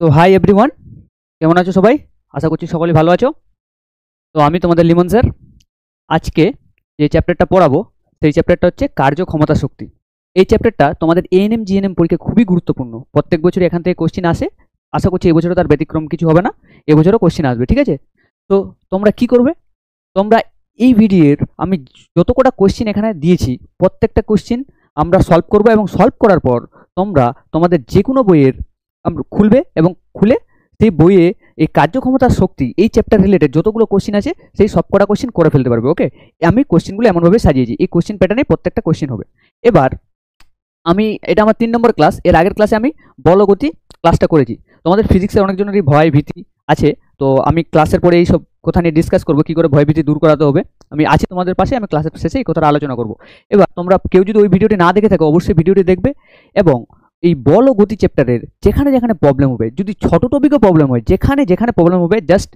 তো hi everyone, কেমন আছো সবাই? আশা করছি সকলেই ভালো আছো। তো আমি তোমাদের লিমন স্যার। আজকে যে চ্যাপ্টারটা পড়াবো সেই চ্যাপ্টারটা হচ্ছে কার্যক্ষমতা শক্তি। এই চ্যাপ্টারটা তোমাদের এএনএম জিএনএম পরীক্ষা খুবই গুরুত্বপূর্ণ। প্রত্যেক বছরই এখান থেকে কোশ্চিন আসে। আশা করছি এবছরও তার ব্যতিক্রম কিছু হবে না, এবছরও কোশ্চিন আসবে, ঠিক আছে? তো তোমরা কি করবে, তোমরা এই ভিডিওর আমি যত কটা কোশ্চিন এখানে দিয়েছি প্রত্যেকটা কোশ্চিন আমরা সলভ করব, এবং সলভ করার পর তোমরা তোমাদের যে কোনো বইয়ের খুলবে এবং খুলে সেই বইয়ে এই কার্যক্ষমতার শক্তি এই চ্যাপ্টার রিলেটেড যতগুলো কোশ্চিন আছে সেই সব কটা কোশ্চিন করে ফেলতে পারবে। ওকে, আমি কোশ্চিনগুলো এমনভাবে সাজিয়েছি, এই কোশ্চিন প্যাটার্নে প্রত্যেকটা কোশ্চিন হবে। এবার এটা আমার 3 নম্বর ক্লাস। এর আগের ক্লাসে আমি বলগতি ক্লাসটা করেছি। তোমাদের ফিজিক্সের অনেকজনেরই ভয় ভীতি আছে, তো আমি ক্লাসের পরে এই সব কথা নিয়ে ডিসকাস করবো, কী করে ভয় ভীতি দূর করাতে হবে। আমি আছি তোমাদের পাশে, আমি ক্লাসের শেষে এই কথাটা আলোচনা করবো। এবার তোমরা কেউ যদি ওই ভিডিওটি না দেখে থাকো অবশ্যই ভিডিওটি দেখবে, এবং এই বল ও গতি চ্যাপ্টারের যেখানে যেখানে প্রবলেম হবে, যদি ছোট টপিকও প্রবলেম হয়, যেখানে যেখানে প্রবলেম হবে জাস্ট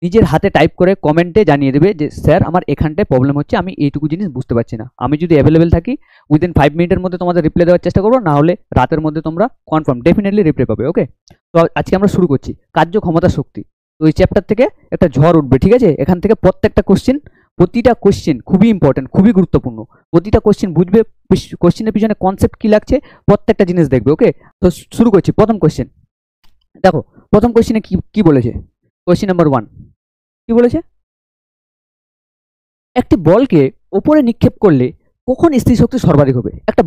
নিজের হাতে টাইপ করে কমেন্টে জানিয়ে দেবে যে স্যার আমার এখানটায় প্রবলেম হচ্ছে, আমি এইটুকু জিনিস বুঝতে পারছি না। আমি যদি অ্যাভেলেবেল থাকি উইদিন 5 মিনিটের মধ্যে তোমাদের রিপ্লাই দেওয়ার চেষ্টা করবো, না হলে রাতের মধ্যে তোমরা কনফার্ম ডেফিনেটলি রিপ্লাই পাবে। ওকে, তো আজকে আমরা শুরু করছি কার্যক্ষমতা শক্তি। তো এই চ্যাপ্টার থেকে একটা ঝড় উঠবে, ঠিক আছে? এখান থেকে প্রত্যেকটা কোশ্চেন, প্রতিটা কোশ্চেন খুবই ইম্পর্টেন্ট, খুবই গুরুত্বপূর্ণ। প্রতিটা কোশ্চেন বুঝবে, কোশ্চেনের পিছনে কনসেপ্ট কি লাগছে প্রত্যেকটা জিনিস দেখবে। ওকে, তো শুরু করছি। প্রথম কোশ্চেন দেখো, প্রথম কোশ্চেনে কি কি বলেছে। কোশ্চেন নাম্বার 1 কি বলেছে, একটি বলকে ওপরে নিক্ষেপ করলে কখন স্থির শক্তি সর্বাধিক হবে? একটা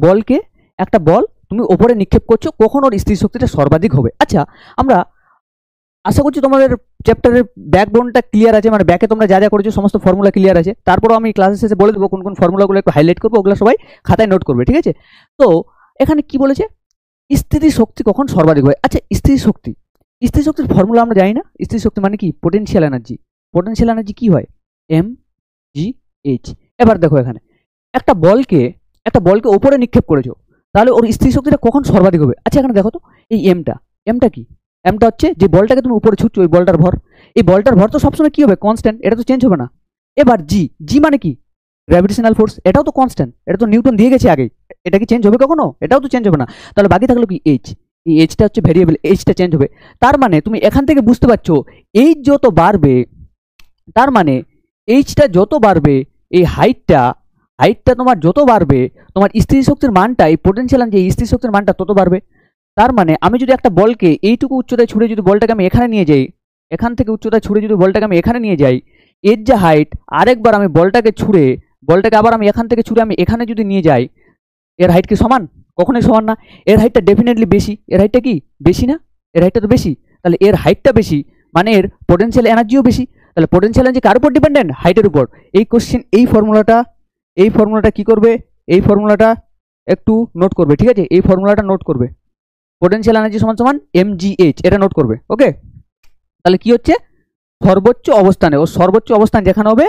বল তুমি ওপরে নিক্ষেপ করছো, কখন ওর স্থির শক্তিটা সর্বাধিক হবে? আচ্ছা, আমরা আশা করছি তোমাদের চ্যাপ্টারের ব্যাকবোনটা ক্লিয়ার আছে, মানে ব্যাকে তোমরা যা যা করেছো সমস্ত ফর্মুলা ক্লিয়ার আছে। তারপরও আমি ক্লাসের শেষে বলে দেবো কোন কোন ফর্মুলাগুলো একটু হাইলাইট করবো, ওগুলো সবাই খাতায় নোট করবে, ঠিক আছে? তো এখানে কি বলেছে, স্থিতি শক্তি কখন সর্বাধিক হয়। আচ্ছা, স্থির শক্তির ফর্মুলা আমরা জানি না। স্থির শক্তি মানে কি? Potential energy. পোটেনশিয়াল এনার্জি কি হয়? M G H. এবার দেখো, এখানে একটা বলকে ওপরে নিক্ষেপ করেছো, তাহলে ওর স্থির শক্তিটা কখন সর্বাধিক হবে? আচ্ছা, এখানে দেখো তো, এই এমটা কি? এমটা হচ্ছে যে বলটাকে তুমি উপরে ছুটছো, ওই বলটার ভর। এই বলটার ভর তো সবসময় কি হবে? কনস্ট্যান্ট, এটা তো চেঞ্জ হবে না। এবার জি মানে কি? গ্র্যাভিটেশনাল ফোর্স, এটাও তো কনস্ট্যান্ট, এটা তো নিউটন দিয়ে গেছে আগে। এটা কি চেঞ্জ হবে কখনো? এটাও তো চেঞ্জ হবে না। তাহলে বাকি থাকলো কি? এইচ। এই এইচটা হচ্ছে ভেরিয়েবল, এইচটা চেঞ্জ হবে। তার মানে তুমি এখান থেকে বুঝতে পারছো, এইচ যত বাড়বে, তার মানে এইচটা যত বাড়বে, এই হাইটটা তোমার যত বাড়বে, তোমার স্থির শক্তির মানটা, এই পোটেনশিয়াল যে স্থির শক্তির মানটা তত বাড়বে। তার মানে আমি যদি একটা বলকে এইটুকু উচ্চতায় ছুড়ে যদি বলটাকে আমি এখানে নিয়ে যাই, এখান থেকে উচ্চতায় ছুড়ে যদি বলটাকে আমি এখানে নিয়ে যাই, এর যে হাইট, আরেকবার আমি বলটাকে আবার আমি এখান থেকে ছুড়ে আমি এখানে যদি নিয়ে যাই, এর হাইট কি সমান? কখনোই সমান না। এর হাইটটা ডেফিনেটলি বেশি। এর হাইটটা কি বেশি না? এর হাইটটা তো বেশি। তাহলে এর হাইটটা বেশি মানে এর পোটেনশিয়াল এনার্জিও বেশি। তাহলে পোটেনশিয়াল এনার্জি কার উপর ডিপেন্ডেন্ট? হাইটের উপর। এই ফর্মুলাটা কি করবে? এই ফর্মুলাটা একটু নোট করবে, ঠিক আছে? এই ফর্মুলাটা নোট করবে, পোটেনশিয়াল এনার্জি সমান সমান mgh, এটা নোট করবে। ওকে, তাহলে কি হচ্ছে? সর্বোচ্চ অবস্থান যেখানে হবে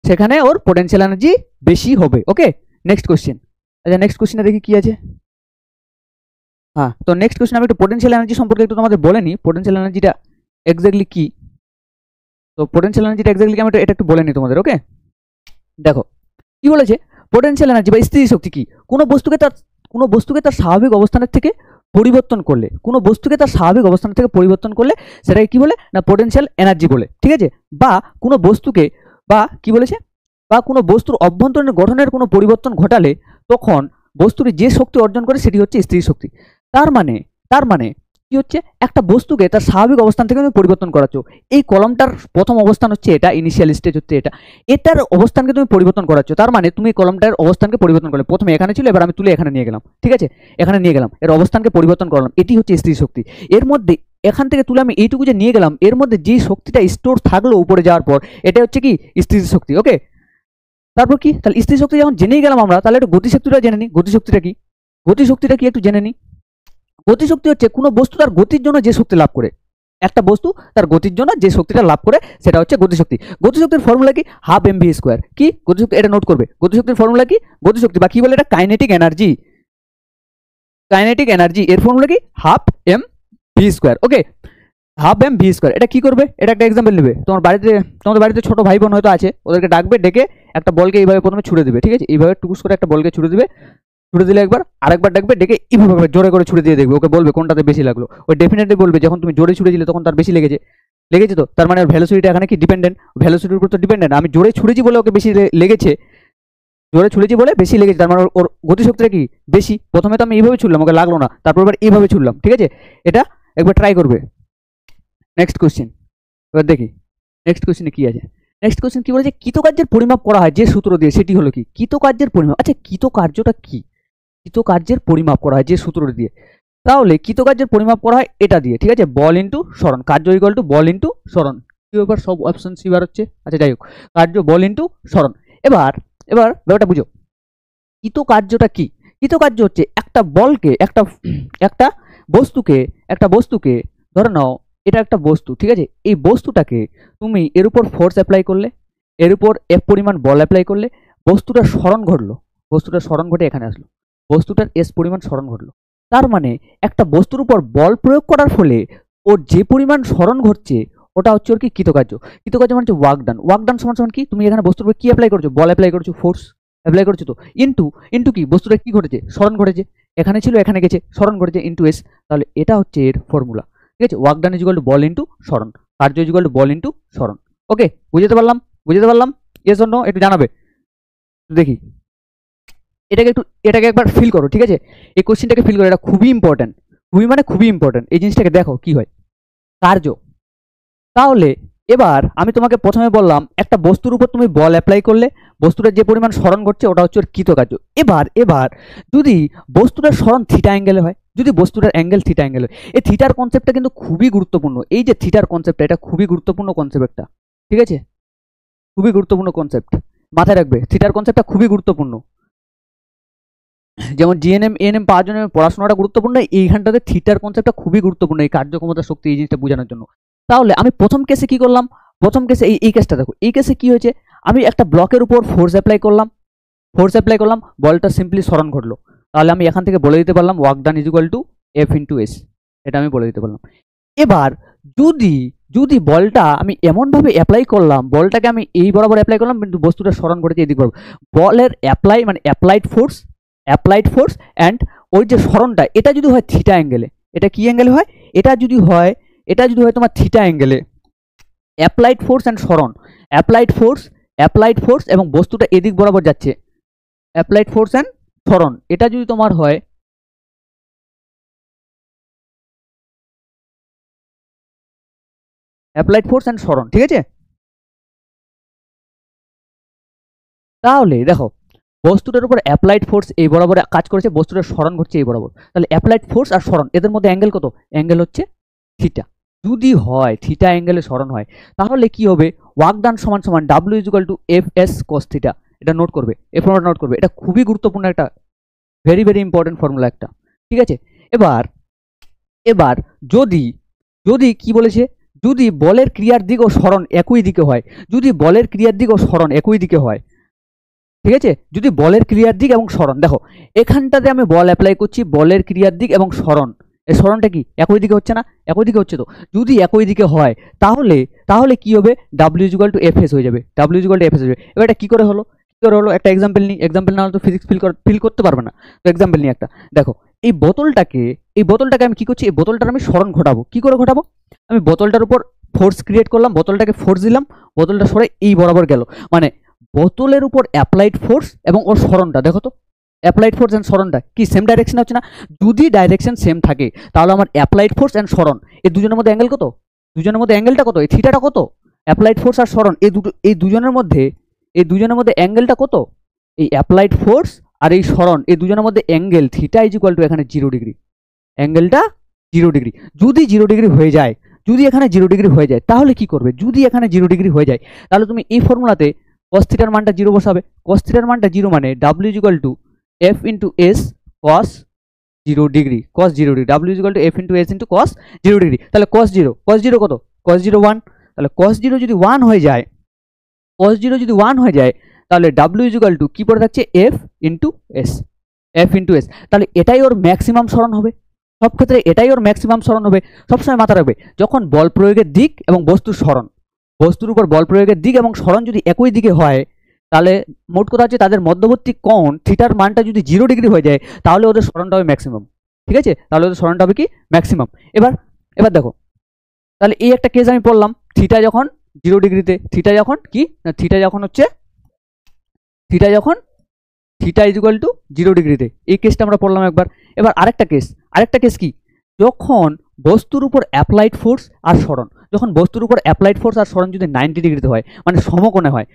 সেখানে ওর পোটেনশিয়াল এনার্জি বেশি হবে। ওকে, নেক্সট কোশ্চেন। আচ্ছা, নেক্সট কোশ্চেনে দেখি কি আছে। হ্যাঁ, তো নেক্সট কোশ্চেন আমি একটু পোটেনশিয়াল এনার্জি সম্পর্কে একটু তোমাদের বলে নিই। পোটেনশিয়াল এনার্জিটা এক্স্যাক্টলি কি? তো পোটেনশিয়াল এনার্জিটা এক্স্যাক্টলি আমি এটা একটু বলে নিই তোমাদের। ওকে, দেখো কি বলেছে, পোটেনশিয়াল এনার্জি বা স্থিতি শক্তি কি? কোনো বস্তুকে তার স্বাভাবিক অবস্থানের থেকে পরিবর্তন করলে সেটাকে কি বলে না? পোটেনশিয়াল এনার্জি বলে, ঠিক আছে? বা কোনো বস্তুকে, বা কি বলেছে, বা কোনো বস্তুর অভ্যন্তরীণ গঠনের কোনো পরিবর্তন ঘটালে তখন বস্তুটি যে শক্তি অর্জন করে সেটি হচ্ছে স্থির শক্তি। তার মানে কি হচ্ছে, একটা বস্তুকে তার স্বাভাবিক অবস্থান থেকে তুমি পরিবর্তন করাচ্ছ। এই কলমটার প্রথম অবস্থান হচ্ছে এটা, ইনিশিয়াল স্টেজ হচ্ছে এটা, এটার অবস্থানকে তুমি পরিবর্তন করাচ্ছ। তার মানে তুমি কলমটার অবস্থানকে পরিবর্তন করলে, প্রথমে এখানে ছিল, এবার আমি তুলে এখানে নিয়ে গেলাম, ঠিক আছে? এখানে নিয়ে গেলাম, এর অবস্থানকে পরিবর্তন করলাম, এটি হচ্ছে স্থির শক্তি। এর মধ্যে এখান থেকে তুলে আমি এইটুকু যে নিয়ে গেলাম, এর মধ্যে যে শক্তিটা স্টোর থাকলো উপরে যাওয়ার পর, এটা হচ্ছে কি? স্থির শক্তি। ওকে, তারপর কি? তাহলে স্থির শক্তি যখন জেনেই গেলাম আমরা, তাহলে একটু গতিশক্তিটা জেনে নিই। গতিশক্তিটা কি একটু জেনে নিই। গতিশক্তি হচ্ছে কোনো বস্তু তার গতির জন্য যে শক্তি লাভ করে, একটা বস্তু তার গতির জন্য যে শক্তিটা লাভ করে সেটা হচ্ছে গতিশক্তি। গতিশক্তির ফর্মুলা কি? Half M V square. কি গতিশক্তি? এটা নোট করবে। গতিশক্তির ফর্মুলা কি? গতিশক্তি বা কি বলে এটা? Kinetic energy. এর ফর্মুলা কি? Half M V square. Okay, half M V square. এটা কি করবে? এটা একটা এক্সাম্পল নেবে। তোমাদের বাড়িতে ছোট ভাই বোন হয়তো আছে, ওদেরকে ডাকবে, ডেকে একটা বলকে এইভাবে প্রথমে ছুড়ে দেবে, ঠিক আছে? এইভাবে টুকুস করে একটা বলকে ছুড়ে দেবে, ছুড়ে দিলে একবার, আরেকবার ডাকবে, ডেকে এইভাবে জোরে করে ছুড়ে দিয়ে দেখবে, ওকে বলবে কোনটাতে বেশি লাগলো। ওই ডেফিনেটলি বলবে যখন তুমি জোরে ছুড়ে দিলে তখন তার বেশি লেগেছে, তো তার মানে ভ্যালোসিটিটা এখানে কি ডিপেন্ডেন্ট, ভ্যালোসিটির উপর তো ডিপেন্ডেন্ট। আমি জোরে ছুড়েছি বলে ওকে বেশি লেগেছে, জোরে ছুড়েছি বলে বেশি লেগেছে, তার মানে ওর গতিশক্তিটা কি বেশি। প্রথমে তো আমি এইভাবে ছুড়লাম, ওকে লাগলো না, তারপর এবার এইভাবে ছুড়লাম, ঠিক আছে। এটা একবার ট্রাই করবে। নেক্সট কোশ্চেন, এবার দেখি নেক্সট কোশ্চেনে কি আছে। নেক্সট কোশ্চেন কি বলেছে, কৃতকার্যের পরিমাপ করা হয় যে সূত্র দিয়ে, সেটি হলো কি কৃতকার্যের পরিমাপ। আচ্ছা কৃতকার্যটা কি, কৃতকার্যের পরিমাপ করা হয় যে সূত্র দিয়ে, তাহলে কৃতকার্যের পরিমাপ করা হয় এটা দিয়ে, ঠিক আছে। বল ইন্টু সরণ, কার্য ইকুয়াল টু বল ইন্টু সরণ। কি ব্যাপার, সব অপশন সি বার হচ্ছে। আচ্ছা যাই হোক, কার্য বল ইন্টু সরণ। এবার এবার ব্যাপারটা বুঝো, কৃতকার্যটা কি। কৃতকার্য হচ্ছে একটা বলকে, একটা বস্তুকে ধরে নাও এটা একটা বস্তু, ঠিক আছে। এই বস্তুটাকে তুমি এর উপর ফোর্স অ্যাপ্লাই করলে, এর উপর এফ পরিমাণ বল অ্যাপ্লাই করলে, বস্তুটার সরণ ঘটলো, বস্তুটার সরণ ঘটে এখানে আসলো, বস্তুটার এস পরিমাণ সরণ ঘটলো। তার মানে একটা বস্তুর উপর বল প্রয়োগ করার ফলে ওর যে পরিমাণ সরণ ঘটছে ওটা হচ্ছে ওর কি কৃতকার্য। কৃতকার্য মানে হচ্ছে ওয়ার্ক ডান। ওয়ার্ক ডান সমান কি, তুমি এখানে বস্তুর উপর কি অ্যাপ্লাই করছো, বল অ্যাপ্লাই করছো, ফোর্স অ্যাপ্লাই করছো তো, ইন্টু ইন্টু কি বস্তুটা কি ঘটেছে, সরণ ঘটেছে, এখানে ছিল এখানে গেছে, সরণ ঘটেছে, ইন্টু এস। তাহলে এটা হচ্ছে এর ফর্মুলা, ঠিক আছে। Work done equal to ball into সরণ, কার্য ইকুয়াল টু বল ইন্টু সরণ। ওকে, বুঝতে পারলাম এর জন্য একটু জানাবে। দেখি এটাকে একবার ফিল করো, ঠিক আছে। এই কোশ্চেনটাকে ফিল করো, এটা খুবই ইম্পর্টেন্ট, খুবই ইম্পর্টেন্ট। এই জিনিসটাকে দেখো কি হয়, কার্য। তাহলে এবার আমি তোমাকে প্রথমে বললাম একটা বস্তুর উপর তুমি বল অ্যাপ্লাই করলে বস্তুটার যে পরিমাণ সরণ ঘটছে ওটা হচ্ছে ওর কৃতকার্য। এবার যদি বস্তুটার সরণ থিটা অ্যাঙ্গেলে হয়, যদি বস্তুটার অ্যাঙ্গেল থিটা অ্যাঙ্গেল হয়, এই থিটার কনসেপ্টটা কিন্তু খুবই গুরুত্বপূর্ণ। এই যে থিটার কনসেপ্টটা, এটা খুবই গুরুত্বপূর্ণ কনসেপ্টটা, ঠিক আছে, খুবই গুরুত্বপূর্ণ কনসেপ্ট, মাথায় রাখবে। থিটার কনসেপ্টটা খুবই গুরুত্বপূর্ণ, যেমন জিএনএম এএনএম পাওয়ার জন্য পড়াশোনাটা গুরুত্বপূর্ণ, এইখানটাতে থিটার কনসেপ্টটা খুবই গুরুত্বপূর্ণ এই কার্যক্ষমতা শক্তি এই জিনিসটা বোঝানোর জন্য। তাহলে আমি প্রথম কেসে কি করলাম, প্রথম কেসে এই কেসটা দেখো, এই কেসে কি হয়েছে, আমি একটা ব্লকের উপর ফোর্স অ্যাপ্লাই করলাম, বলটা সিম্পলি সরণ ঘটলো। তাহলে আমি এখান থেকে বলে দিতে পারলাম work done is equal to F into S, এটা আমি বলে দিতে পারলাম। এবার যদি বলটা আমি এমনভাবে অ্যাপ্লাই করলাম, বলটাকে আমি এই বরাবর অ্যাপ্লাই করলাম কিন্তু বস্তুটা সরণ ঘটেছে এদিক বরাবর, বলের অ্যাপ্লাই মানে অ্যাপ্লাইড ফোর্স অ্যান্ড ওই যে সরণটা এটা যদি হয় থিটা অ্যাঙ্গেলে, এটা কি অ্যাঙ্গেলে হয়, এটা যদি হয় তোমার থিটা অ্যাঙ্গেলে, অ্যাপ্লাইড ফোর্স অ্যান্ড সরণ, অ্যাপ্লাইড ফোর্স এবং বস্তুটা এদিক বরাবর যাচ্ছে, অ্যাপ্লাইড ফোর্স অ্যান্ড সরণ, এটা যদি তোমার হয় অ্যাপ্লাইড ফোর্স অ্যান্ড সরণ, ঠিক আছে। তাহলে দেখো বস্তুটার উপর অ্যাপ্লাইড ফোর্স এই বরাবর কাজ করেছে, বস্তুটার সরণ ঘটছে এই বরাবর, তাহলে অ্যাপ্লাইড ফোর্স আর সরণ এদের মধ্যে অ্যাঙ্গেল কত, অ্যাঙ্গেল হচ্ছে থিটা। যদি হয় থিটা অ্যাঙ্গেলে সরণ হয় তাহলে কি হবে, ওয়ার্ক ডান সমান W is equal to F S cos theta. এটা নোট করবে, এই ফর্মুলাটা নোট করবে, এটা খুবই গুরুত্বপূর্ণ একটা ভেরি ইম্পর্টেন্ট ফর্মুলা একটা, ঠিক আছে। এবার যদি কি বলেছে, যদি বলের ক্রিয়ার দিক ও সরণ একই দিকে হয়, যদি বলের ক্রিয়ার দিক ও সরণ একই দিকে হয়, ঠিক আছে, যদি বলের ক্রিয়ার দিক এবং সরণ, দেখো এখানটাতে আমি বল অ্যাপ্লাই করছি, বলের ক্রিয়ার দিক এবং সরণ, এই সরণটা কি একই দিকে হচ্ছে না, একই দিকে হচ্ছে তো, যদি একই দিকে হয় তাহলে কি হবে, W is equal to F S হয়ে যাবে, W is equal to F S হয়ে যাবে। এবার এটা কি করে হলো, একটা এক্সাম্পল নিই, এক্সাম্পল না হলে তো ফিজিক্স ফিল করতে পারবে না, তো এক্সাম্পল নিই একটা। দেখো এই বোতলটাকে আমি কি করছি, এই বোতলটার আমি সরণ ঘটাবো, কি করে ঘটাবো, আমি বোতলটার উপর ফোর্স ক্রিয়েট করলাম, বোতলটাকে ফোর্স দিলাম, বোতলটা সরে এই বরাবর গেল, মানে বোতলের উপর অ্যাপ্লাইড ফোর্স এবং ওর সরণটা দেখো তো, অ্যাপ্লাইড ফোর্স অ্যান্ড সরণটা কি সেম ডাইরেকশন হচ্ছে না, যদি ডাইরেকশন সেম থাকে তাহলে আমার অ্যাপ্লাইড ফোর্স অ্যান্ড সরণ এই দুজনের মধ্যে অ্যাঙ্গেল কত, দুজনের মধ্যে অ্যাঙ্গেলটা কত, এই থিটাটা কত, অ্যাপ্লাইড ফোর্স আর সরণ এই দুজনের মধ্যে অ্যাঙ্গেলটা কত, এই অ্যাপ্লাইড ফোর্স আর এই সরণ এই দুজনের মধ্যে angle theta is equal two এখানে 0 ডিগ্রি, অ্যাঙ্গেলটা 0 ডিগ্রি। যদি 0 ডিগ্রি হয়ে যায়, যদি এখানে 0 ডিগ্রি হয়ে যায় তাহলে কি করবে, যদি এখানে 0 ডিগ্রি হয়ে যায় তাহলে তুমি এই ফর্মুলাতে cos থিটার মানটা 0 বসাবে, cos থিটার মানটা 0 মানে w is equal two f into S cos 0 degree, cos 0 degree, w is equal two f into S into cos 0 degree. তাহলে cos 0 কত, cos 0 1, তাহলে cos 0 যদি 1 হয়ে যায়, তাহলে w ইজ ইকুয়াল টু কি পড়ে থাকছে f ইন্টু এস, তাহলে এটাই ওর ম্যাক্সিমাম সরণ হবে, সব ক্ষেত্রে এটাই ওর ম্যাক্সিমাম সরণ হবে। সবসময় মাথা রাখবে যখন বল প্রয়োগের দিক এবং বস্তুর উপর বল প্রয়োগের দিক এবং সরণ যদি একই দিকে হয় তাহলে মোট কথা হচ্ছে তাদের মধ্যবর্তী কোণ থিটার মানটা যদি 0 ডিগ্রি হয়ে যায় তাহলে ওদের সরণটা হবে ম্যাক্সিমাম। ঠিক আছে, তাহলে ওদের সরণটা হবে কি ম্যাক্সিমাম। এবার এবার দেখো, তাহলে এই একটা কেস আমি পড়লাম, থিটা যখন 0 ডিগ্রিতে, থিটা যখন কি না, থিটা যখন হচ্ছে থিটা যখন থিটা ইজ ইকুয়াল টু 0 ডিগ্রিতে, এই কেসটা আমরা পড়লাম একবার। এবার আরেকটা কেস কি, যখন বস্তুর উপর অ্যাপ্লাইড ফোর্স আর সরণ, যখন বস্তুর উপর অ্যাপ্লাইড ফোর্স আর সরণ যদি 90 ডিগ্রিতে হয়, মানে সমকোণে হয়,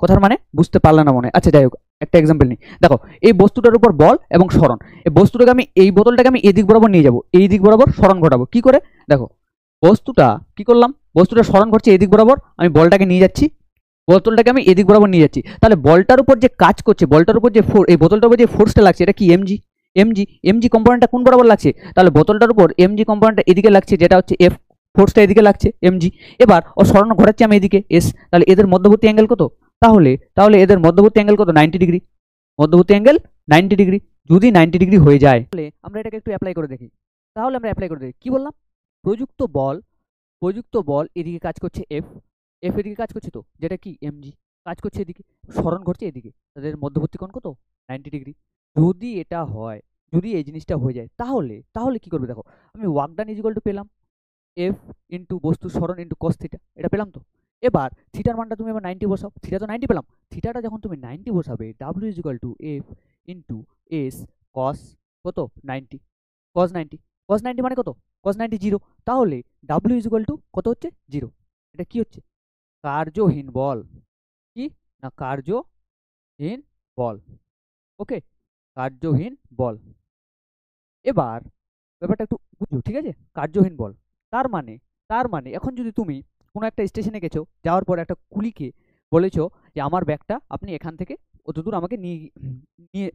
কথার মানে বুঝতে পারলে না মনে হয়। আচ্ছা যাই হোক, একটা এক্সাম্পল নিই। দেখো, এই বস্তুটার উপর বল এবং সরণ, এই বস্তুটাকে আমি, এই বোতলটাকে আমি এদিক বরাবর নিয়ে যাব, এই দিক বরাবর সরণ ঘটাবো। কি করে? দেখো, বস্তুটা কি করলাম, বস্তুটা সরণ ঘটছে এদিক বরাবর, আমি বলটাকে নিয়ে যাচ্ছি, বোতলটাকে আমি এদিক বরাবর নিয়ে যাচ্ছি। তাহলে বলটার উপর যে কাজ করছে, বলটার উপর যে এই বোতলটার উপর যে ফোর্সটা লাগছে, এটা কি এমজি। এমজি কম্পোনেন্টটা কোন বরাবর লাগছে? তাহলে বোতলটার উপর এমজি কম্পোনেন্টটা এদিকে লাগছে, যেটা হচ্ছে এফ, ফোর্সটা এদিকে লাগছে এমজি। এবার ও সরণ ঘটাচ্ছে আমি এদিকে এস, তাহলে এদের মধ্যবর্তী অ্যাঙ্গেল কত? তাহলে এদের মধ্যবর্তী অ্যাঙ্গেল কত? 90 ডিগ্রি। মধ্যবর্তী অ্যাঙ্গেল 90 ডিগ্রি। যদি 90 ডিগ্রি হয়ে যায় তাহলে আমরা এটাকে একটু অ্যাপ্লাই করে দেখি। কি বললাম? প্রযুক্ত বল এদিকে কাজ করছে এফ, এদিকে কাজ করছে, তো যেটা কি এমজি কাজ করছে এদিকে, সরণ ঘটছে এদিকে, তাদের মধ্যবর্তী কোণ কত? 90 ডিগ্রি। যদি এটা হয়, যদি এই জিনিসটা হয়ে যায়, তাহলে কি করবে? দেখো, আমি work done is equal two পেলাম এফ ইন্টু বস্তু সরণ ইন্টু কস থিটা, এটা পেলাম তো। এবার থিটার মানটা তুমি এবার 90 বসাও, থিটা তো 90 পেলাম, থিটাটা যখন তুমি 90 বসাবে, W is equal to F into S কস কত? 90, কস 90, কস 90 মানে কত? কস 90 জিরো। তাহলে ডাব্লিউ ইজ ইকুয়াল টু কত হচ্ছে? জিরো। এটা কি হচ্ছে? কার্যহীন বল। কি না, কার্যহীন বল। ওকে, কার্যহীন বল। এবার ব্যাপারটা একটু বুঝো, ঠিক আছে? কার্যহীন বল তার মানে এখন যদি তুমি কোনো একটা স্টেশনে গেছো, যাওয়ার পর একটা কুলিকে বলেছো যে আমার ব্যাগটা আপনি এখান থেকে অতদূর আমাকে নিয়ে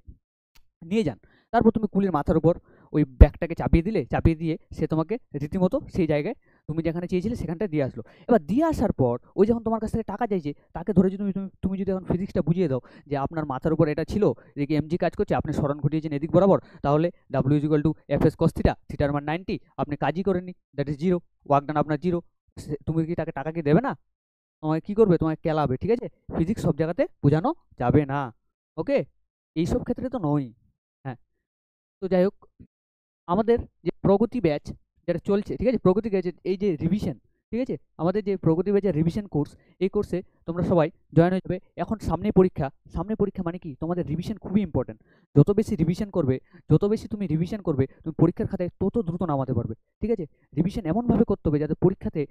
নিয়ে যান, তারপর তুমি কুলির মাথার উপর ওই ব্যাগটাকে চাপিয়ে দিয়ে সে তোমাকে রীতিমতো সেই জায়গায় তুমি যেখানে চেয়েছিলে সেখানটা দিয়ে আসলো। এবার দিয়ে আসার পর ওই যখন তোমার কাছ থেকে টাকা চাইছে, তাকে ধরে যদি তুমি যদি এখন ফিজিক্সটা বুঝিয়ে দাও যে আপনার মাথার উপর এটা ছিল, এদিকে এমজি কাজ করছে, আপনি সরণ ঘটিয়েছেন এদিক বরাবর, তাহলে W is equal to F S cos theta, থিটার মান 90, আপনি কাজই করেননি, that is zero, work done আপনার জিরো। তুমি কি তাকে টাকা কি দেবে না? তোমাকে কি করবে? তোমাকে কেলাবে। ঠিক আছে, ফিজিক্স সব জায়গাতে বোঝানো যাবে না। ওকে, এইসব ক্ষেত্রে তো নয়। হ্যাঁ, তো যাই হোক, আমাদের যে প্রগতি ব্যাচ যেটা চলছে, ঠিক আছে, প্রগতি ব্যাচের এই যে রিভিশন, ঠিক আছে, আমাদের যে প্রগতি ব্যাচের রিভিশন কোর্স, এই কোর্সে তোমরা সবাই জয়েন হয়ে যাবে। এখন সামনে পরীক্ষা মানে কি, তোমাদের রিভিশন খুবই ইম্পর্টেন্ট। যত বেশি তুমি রিভিশন করবে, তুমি পরীক্ষার খাতায় তত দ্রুত নামাতে পারবে। ঠিক আছে, রিভিশন এমনভাবে করতে হবে যাতে পরীক্ষাতে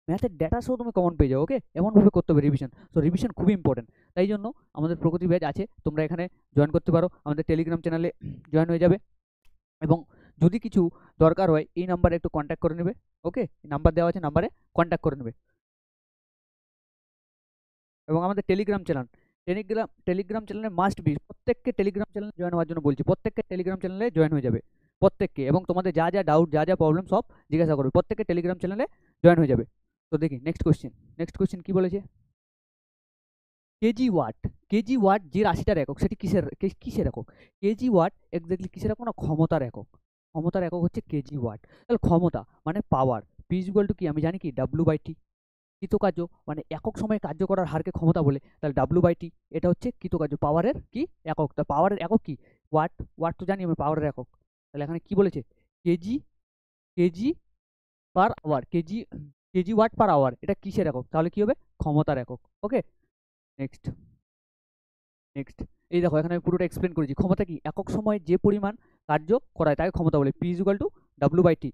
ম্যাথের ডেটা সহ তুমি কমন পেয়ে যাও। ওকে, এমনভাবে করতে হবে রিভিশন। তো রিভিশন খুবই ইম্পর্টেন্ট, তাই জন্য আমাদের প্রগতি ব্যাচ আছে, তোমরা এখানে জয়েন করতে পারো, আমাদের টেলিগ্রাম চ্যানেলে জয়েন হয়ে যাবে। এবং যদি কিছু দরকার হয় এই নাম্বারে একটু কন্ট্যাক্ট করে নেবে। ওকে, নাম্বার দেওয়া আছে, নাম্বারে কন্ট্যাক্ট করে নেবে। এবং আমাদের টেলিগ্রাম চ্যানেলে মাস্ট বি, প্রত্যেককে টেলিগ্রাম চ্যানেলে জয়েন হওয়ার জন্য বলছি, প্রত্যেককে টেলিগ্রাম চ্যানেলে জয়েন হয়ে যাবে প্রত্যেককে, এবং তোমাদের যা যা ডাউট, যা যা প্রবলেম সব জিজ্ঞাসা করবে, প্রত্যেককে টেলিগ্রাম চ্যানেলে জয়েন হয়ে যাবে। তো দেখি নেক্সট কোশ্চেন কি বলেছে। কেজি ওয়াট যে রাশিটার একক, সেটি কিসের একক? কেজি ওয়াট এক্স্যাক্টলি কিসের একক না, ক্ষমতার একক। ক্ষমতার একক হচ্ছে কেজি ওয়াট। তাহলে ক্ষমতা মানে পাওয়ার, পি ইজ ইকুয়াল টু কি আমি জানি কি, ডাব্লু বাই টি। কৃতকার্য মানে একক সময়ে কার্য করার হারকে ক্ষমতা বলে, তাহলে ডাব্লু বাই টি এটা হচ্ছে কৃতকার্য, পাওয়ারের কি একক। তা পাওয়ারের একক কি? ওয়াট তো জানি আমি পাওয়ারের একক। তাহলে এখানে কি বলেছে? KG KG per hour, KG watt per hour, এটা কিসের একক? তাহলে কি হবে? ক্ষমতার একক। ওকে, নেক্সট এই দেখো, এখানে আমি পুরোটা এক্সপ্লেন করেছি। ক্ষমতা কি? একক সময়ে যে পরিমাণ কার্য করায় তাকে ক্ষমতা বলে, P is equal to W by T.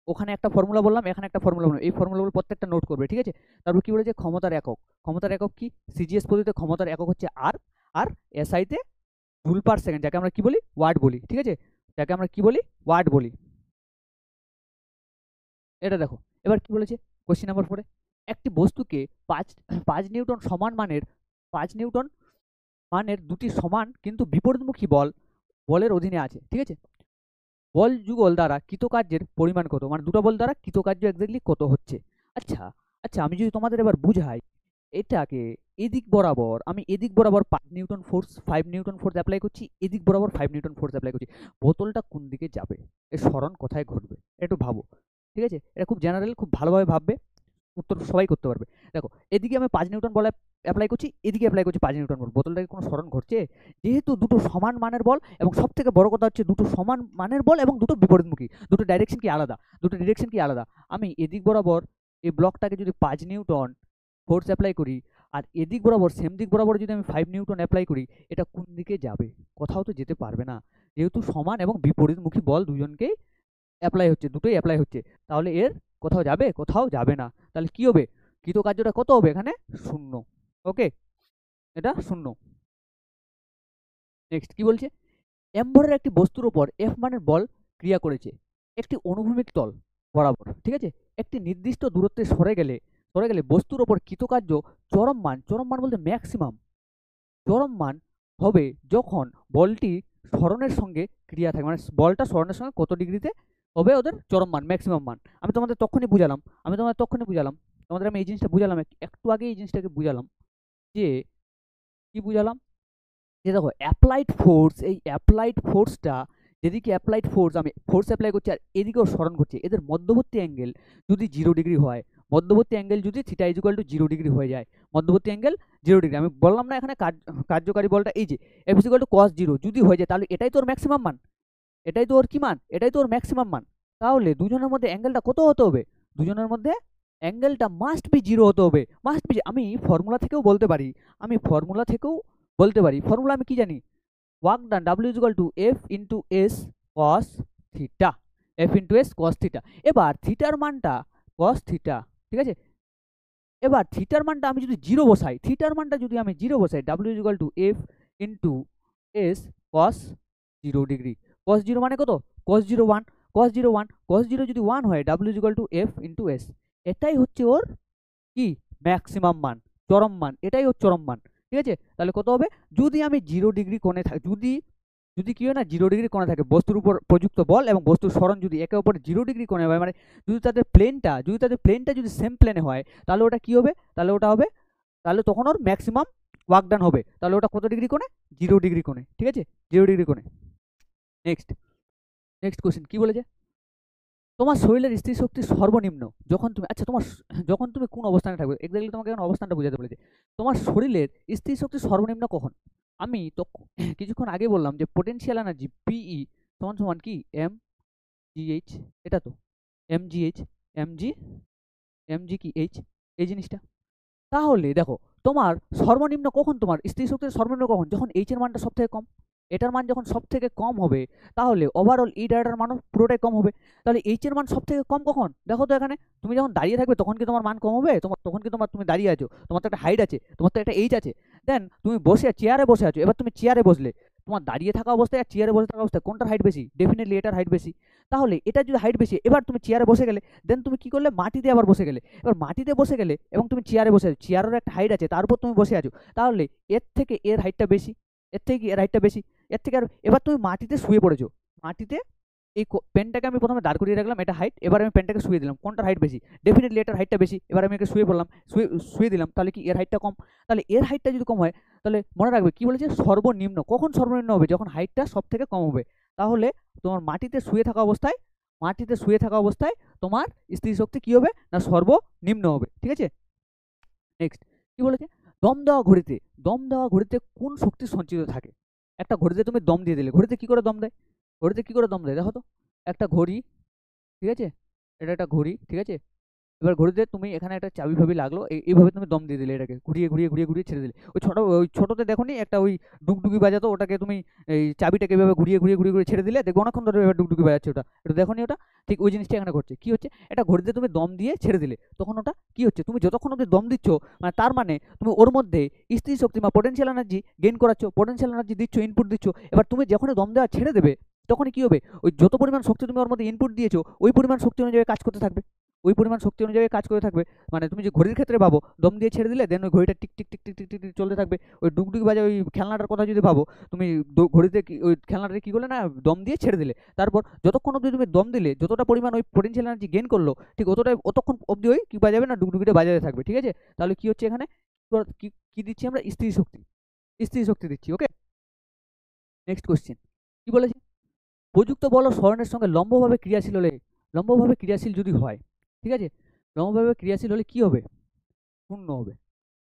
ওখানে একটা ফর্মুলা বললাম, এখানে একটা ফর্মুলা বললাম, এই ফর্মুলাগুলো প্রত্যেকটা নোট করবে। ঠিক আছে, তারপর কি বলেছে? ক্ষমতার একক কি? সিজিএস পদ্ধতিতে ক্ষমতার একক হচ্ছে আর, আর এসআইতে জুল পার সেকেন্ড, যাকে আমরা কি বলি? ওয়াট বলি। ঠিক আছে, যাকে আমরা কি বলি? ওয়াট বলি। এটা দেখো, এবার কি বলেছে কোশ্চেন নাম্বার 4, একটি বস্তুকে 5 নিউটন সমান মানের 5 নিউটন মানের দুটি সমান কিন্তু বিপরীতমুখী বলের অধীনে আছে। ঠিক আছে, বল যুগল দ্বারা কৃতকার্যের পরিমাণ কত? মানে দুটো বল দ্বারা কৃতকার্য এক্স্যাক্টলি কত হচ্ছে। আচ্ছা আচ্ছা, আমি যদি তোমাদের এবার বুঝাই, এটাকে আমি এদিক বরাবর 5 নিউটন ফোর্স অ্যাপ্লাই করছি, এদিক বরাবর 5 নিউটন ফোর্স অ্যাপ্লাই করছি, বোতলটা কোন দিকে যাবে, এর সরণ কোথায় ঘটবে, একটু ভাবো। ঠিক আছে, এটা খুব জেনারেল, খুব ভালোভাবে ভাববে, উত্তর সবাই করতে পারবে। দেখো, এদিকে আমি 5 নিউটন বল অ্যাপ্লাই করছি, এদিকে অ্যাপ্লাই করছি 5 নিউটন বল, বোতলটাকে কোনো স্মরণ ঘটছে? যেহেতু দুটো সমান মানের বল, এবং সব থেকে বড় কথা হচ্ছে দুটো সমান মানের বল এবং দুটো বিপরীতমুখী, দুটো ডাইরেকশন কি আলাদা, আমি এদিক বরাবর এই ব্লকটাকে যদি 5 নিউটন ফোর্স অ্যাপ্লাই করি, আর এদিক বরাবর সেম দিক বরাবর যদি আমি 5 নিউটন অ্যাপ্লাই করি, এটা কোন দিকে যাবে? কোথাও তো যেতে পারবে না, যেহেতু সমান এবং বিপরীতমুখী বল দুজনকেই অ্যাপ্লাই হচ্ছে, দুটোই অ্যাপ্লাই হচ্ছে, তাহলে এর কোথাও যাবে? কোথাও যাবে না। তাহলে কি হবে? কৃতকার্যটা কত হবে এখানে? 0। ওকে, এটা 0। নেক্সট কি বলছে? এম্বরের একটি বস্তুর উপর এফ মানের বল ক্রিয়া করেছে একটি অনুভূমিক তল বরাবর, ঠিক আছে? একটি নির্দিষ্ট দূরত্বে সরে গেলে বস্তুর ওপর কৃতকার্য চরম মান বলতে ম্যাক্সিমাম চরম মান হবে যখন বলটি সরণের সঙ্গে ক্রিয়া থাকে, মানে বলটা সরণের সঙ্গে কত ডিগ্রিতে হবে ওদের চরম মান, ম্যাক্সিমাম মান। আমি তোমাদের তখনই বুঝালাম, তোমাদের আমি এই জিনিসটা বুঝালাম, একটু আগে এই জিনিসটাকে বুঝালাম, যে কি বুঝালাম, যে দেখো অ্যাপ্লাইড ফোর্স, এই অ্যাপ্লাইড ফোর্সটা, যেদিকে অ্যাপ্লাইড ফোর্স আমি ফোর্স অ্যাপ্লাই করছি আর এদিকেও স্মরণ করছি, এদের মধ্যবর্তী অ্যাঙ্গেল যদি 0 ডিগ্রি হয়, মধ্যবর্তী অ্যাঙ্গেল যদি theta is equal two 0 degree হয়ে যায়, মধ্যবর্তী অ্যাঙ্গেল 0 ডিগ্রি, আমি বললাম না এখানে কার্যকারী বলটা এই যে F is equal two cos 0 যদি হয়ে যায়, তাহলে এটাই তোর ম্যাক্সিমাম মান, এটাই তো ওর কি মান, এটাই তো ওর ম্যাক্সিমাম মান। তাহলে দুজনের মধ্যে অ্যাঙ্গেলটা কত হতে হবে? দুজনের মধ্যে অ্যাঙ্গেলটা মাস্ট বি 0 হতে হবে, মাস্ট বি। আমি ফর্মুলা থেকেও বলতে পারি, ফর্মুলা আমি কি জানি? Work done W is equal to F into S cos theta, এবার থিটার মানটা কস থিটা, ঠিক আছে? এবার থিটার মানটা আমি যদি 0 বসাই, W is equal to F into S cos 0 degree, cos 0 মানে কত? কস 0 1, কস 0 যদি 1 হয়, W is equal to F into S, এটাই হচ্ছে ওর কি ম্যাক্সিমাম মান, চরম মান, এটাই ওর চরম মান, ঠিক আছে? তাহলে কত হবে? যদি আমি 0 ডিগ্রি কোণে থাকি, যদি কি হয় না 0 ডিগ্রি কোণে থাকে বস্তুর উপর প্রযুক্ত বল এবং বস্তুর সরণ যদি একে অপরে 0 ডিগ্রি কোণে হয়, মানে যদি তাদের প্লেনটা যদি সেম প্লেনে হয়, তাহলে ওটা কি হবে? তাহলে তখন ওর ম্যাক্সিমাম ওয়ার্ক ডান হবে। তাহলে ওটা কত ডিগ্রি কোণে? 0 ডিগ্রি কোণে, ঠিক আছে? 0 ডিগ্রি কোণে। নেক্সট কোশ্চেন কি বলেছে? তোমার শরীরের স্থির শক্তি সর্বনিম্ন যখন তুমি, আচ্ছা যখন তুমি কোন অবস্থানে থাকবে, এক্স্যাক্টলি তোমাকে এখন অবস্থানটা বোঝাতে বলেছে। তোমার শরীরের স্থির শক্তি সর্বনিম্ন কখন? আমি তো কিছুক্ষণ আগে বললাম যে পোটেনশিয়াল এনার্জি পিই সমান সমান কি এম জি এইচ, এটা তো M G H, M G কি এইচ, এই জিনিসটা। তাহলে দেখো তোমার সর্বনিম্ন কখন, তোমার স্থির শক্তির সর্বনিম্ন কখন? যখন এইচ এর মানটা সব থেকে কম, এটার মান যখন সব থেকে কম হবে, তাহলে ওভারঅল ই ডাটার মানও পুরোটাই কম হবে। তাহলে এইচ এর মান সব থেকে কম কখন? দেখো তো এখানে তুমি যখন দাঁড়িয়ে থাকবে তখন কি তোমার মান কম হবে? তুমি দাঁড়িয়ে আছো, তোমার তো একটা হাইট আছে, তোমার তো একটা এইচ আছে। দেন তুমি চেয়ারে বসে আছো, এবার তুমি চেয়ারে বসলে তোমার দাঁড়িয়ে থাকা অবস্থায় আর চেয়ারে বসে থাকা অবস্থায় কোনটার হাইট বেশি? ডেফিনেটলি এটার হাইট বেশি। তাহলে এটা যদি হাইট বেশি, এবার তুমি চেয়ারে বসে গেলে, দেন তুমি কি করলে? মাটিতে আবার বসে গেলে। এবার মাটিতে বসে গেলে এবং তুমি চেয়ারে বসে আছো, চেয়ারের একটা হাইট আছে, তার উপর তুমি বসে আছো, তাহলে এর থেকে এর হাইটটা বেশি, এর থেকে এর হাইটটা বেশি, এর থেকে আর এবার তুমি মাটিতে শুয়ে পড়েছো, মাটিতে এই পেনটাকে আমি প্রথমে দাঁড় করিয়ে রাখলাম, এটা হাইট, এবার আমি পেনটাকে শুয়ে দিলাম, কোনটার হাইট বেশি? ডেফিনেটলি এটার হাইটটা বেশি। এবার আমি একে শুয়ে পড়লাম, শুয়ে দিলাম, তাহলে কি এর হাইটটা কম? তাহলে এর হাইটটা যদি কম হয়, তাহলে মনে রাখবে কি বলেছে? সর্বনিম্ন। কখন সর্বনিম্ন হবে? যখন হাইটটা সব থেকে কম হবে। তাহলে তোমার মাটিতে শুয়ে থাকা অবস্থায় তোমার স্থির শক্তি কি হবে না? সর্বনিম্ন হবে, ঠিক আছে? নেক্সট কি বলেছে? দম দেওয়া ঘড়িতে কোন শক্তি সঞ্চিত থাকে? একটা ঘড়িতে তুমি দম দিয়ে দিলে, ঘড়িতে কি করে দম দেয়? দেখো তো, একটা ঘড়ি, ঠিক আছে? এটা একটা ঘড়ি, ঠিক আছে? এবার ঘড়িতে তুমি এখানে একটা চাবি ভাবি লাগলো, এইভাবে তুমি দম দিয়ে দিলে, এটাকে ঘুরিয়ে ছেড়ে দিলে। ওই ছোটোতে দেখো নি একটা ওই ডুগডুগি বাজাতো, ওটাকে তুমি এই চাবিটাকে এভাবে ঘুরিয়ে ছেড়ে দিলে, দেখবে অনেকক্ষণ ধরে এভাবে ডুগডুগি বাজাচ্ছে, ওটা একটু দেখো নি ওটা? ঠিক ওই জিনিসটা এখানে ঘটছে। কি হচ্ছে? এটা ঘড়িতে তুমি দম দিয়ে ছেড়ে দিলে, তখন ওটা কি হচ্ছে? তুমি যতক্ষণ অব্দি দম দিচ্ছ, মানে তার মানে তুমি ওর মধ্যে স্থির শক্তি বা পোটেনশিয়াল এনার্জি গেইন করাচ্ছ, পোটেনশিয়াল এনার্জি দিচ্ছ, ইনপুট দিচ্ছ। এবার তুমি যখনই দম দেওয়া ছেড়ে দেবে, তখনই কি হবে? ওই যত পরিমাণ শক্তি তুমি ওর মধ্যে ইনপুট দিয়েছো, ওই পরিমাণ শক্তি অনুযায়ী কাজ করতে থাকবে, মানে তুমি যে ঘড়ির ক্ষেত্রে ভাবো, দম দিয়ে ছেড়ে দিলে, দেন ওই ঘড়িটা tick tick tick tick tick tick tick চলতে থাকবে। ওই ডুগডুগি বাজে ওই খেলনাটার কথা যদি ভাবো, তুমি ঘড়িতে ওই খেলনাটা কি করলে না? দম দিয়ে ছেড়ে দিলে। তারপর যতক্ষণ অবধি তুমি দম দিলে, যতটা পরিমাণ ওই পোটেনশিয়াল এনার্জি গেইন করলো, ঠিক অতক্ষণ অবধি ওই কি বাজাবে না? ডুগডুগিটা বাজাতে থাকবে, ঠিক আছে? তাহলে কি হচ্ছে এখানে? কি দিচ্ছি আমরা? স্থির শক্তি দিচ্ছি। ওকে, নেক্সট কোশ্চেন কি বলেছে? প্রযুক্ত বল সরণের সঙ্গে লম্বভাবে ক্রিয়াশীল যদি হয়, ঠিক আছে? লম্বভাবে ক্রিয়াশীল হলে কি হবে? শূন্য হবে।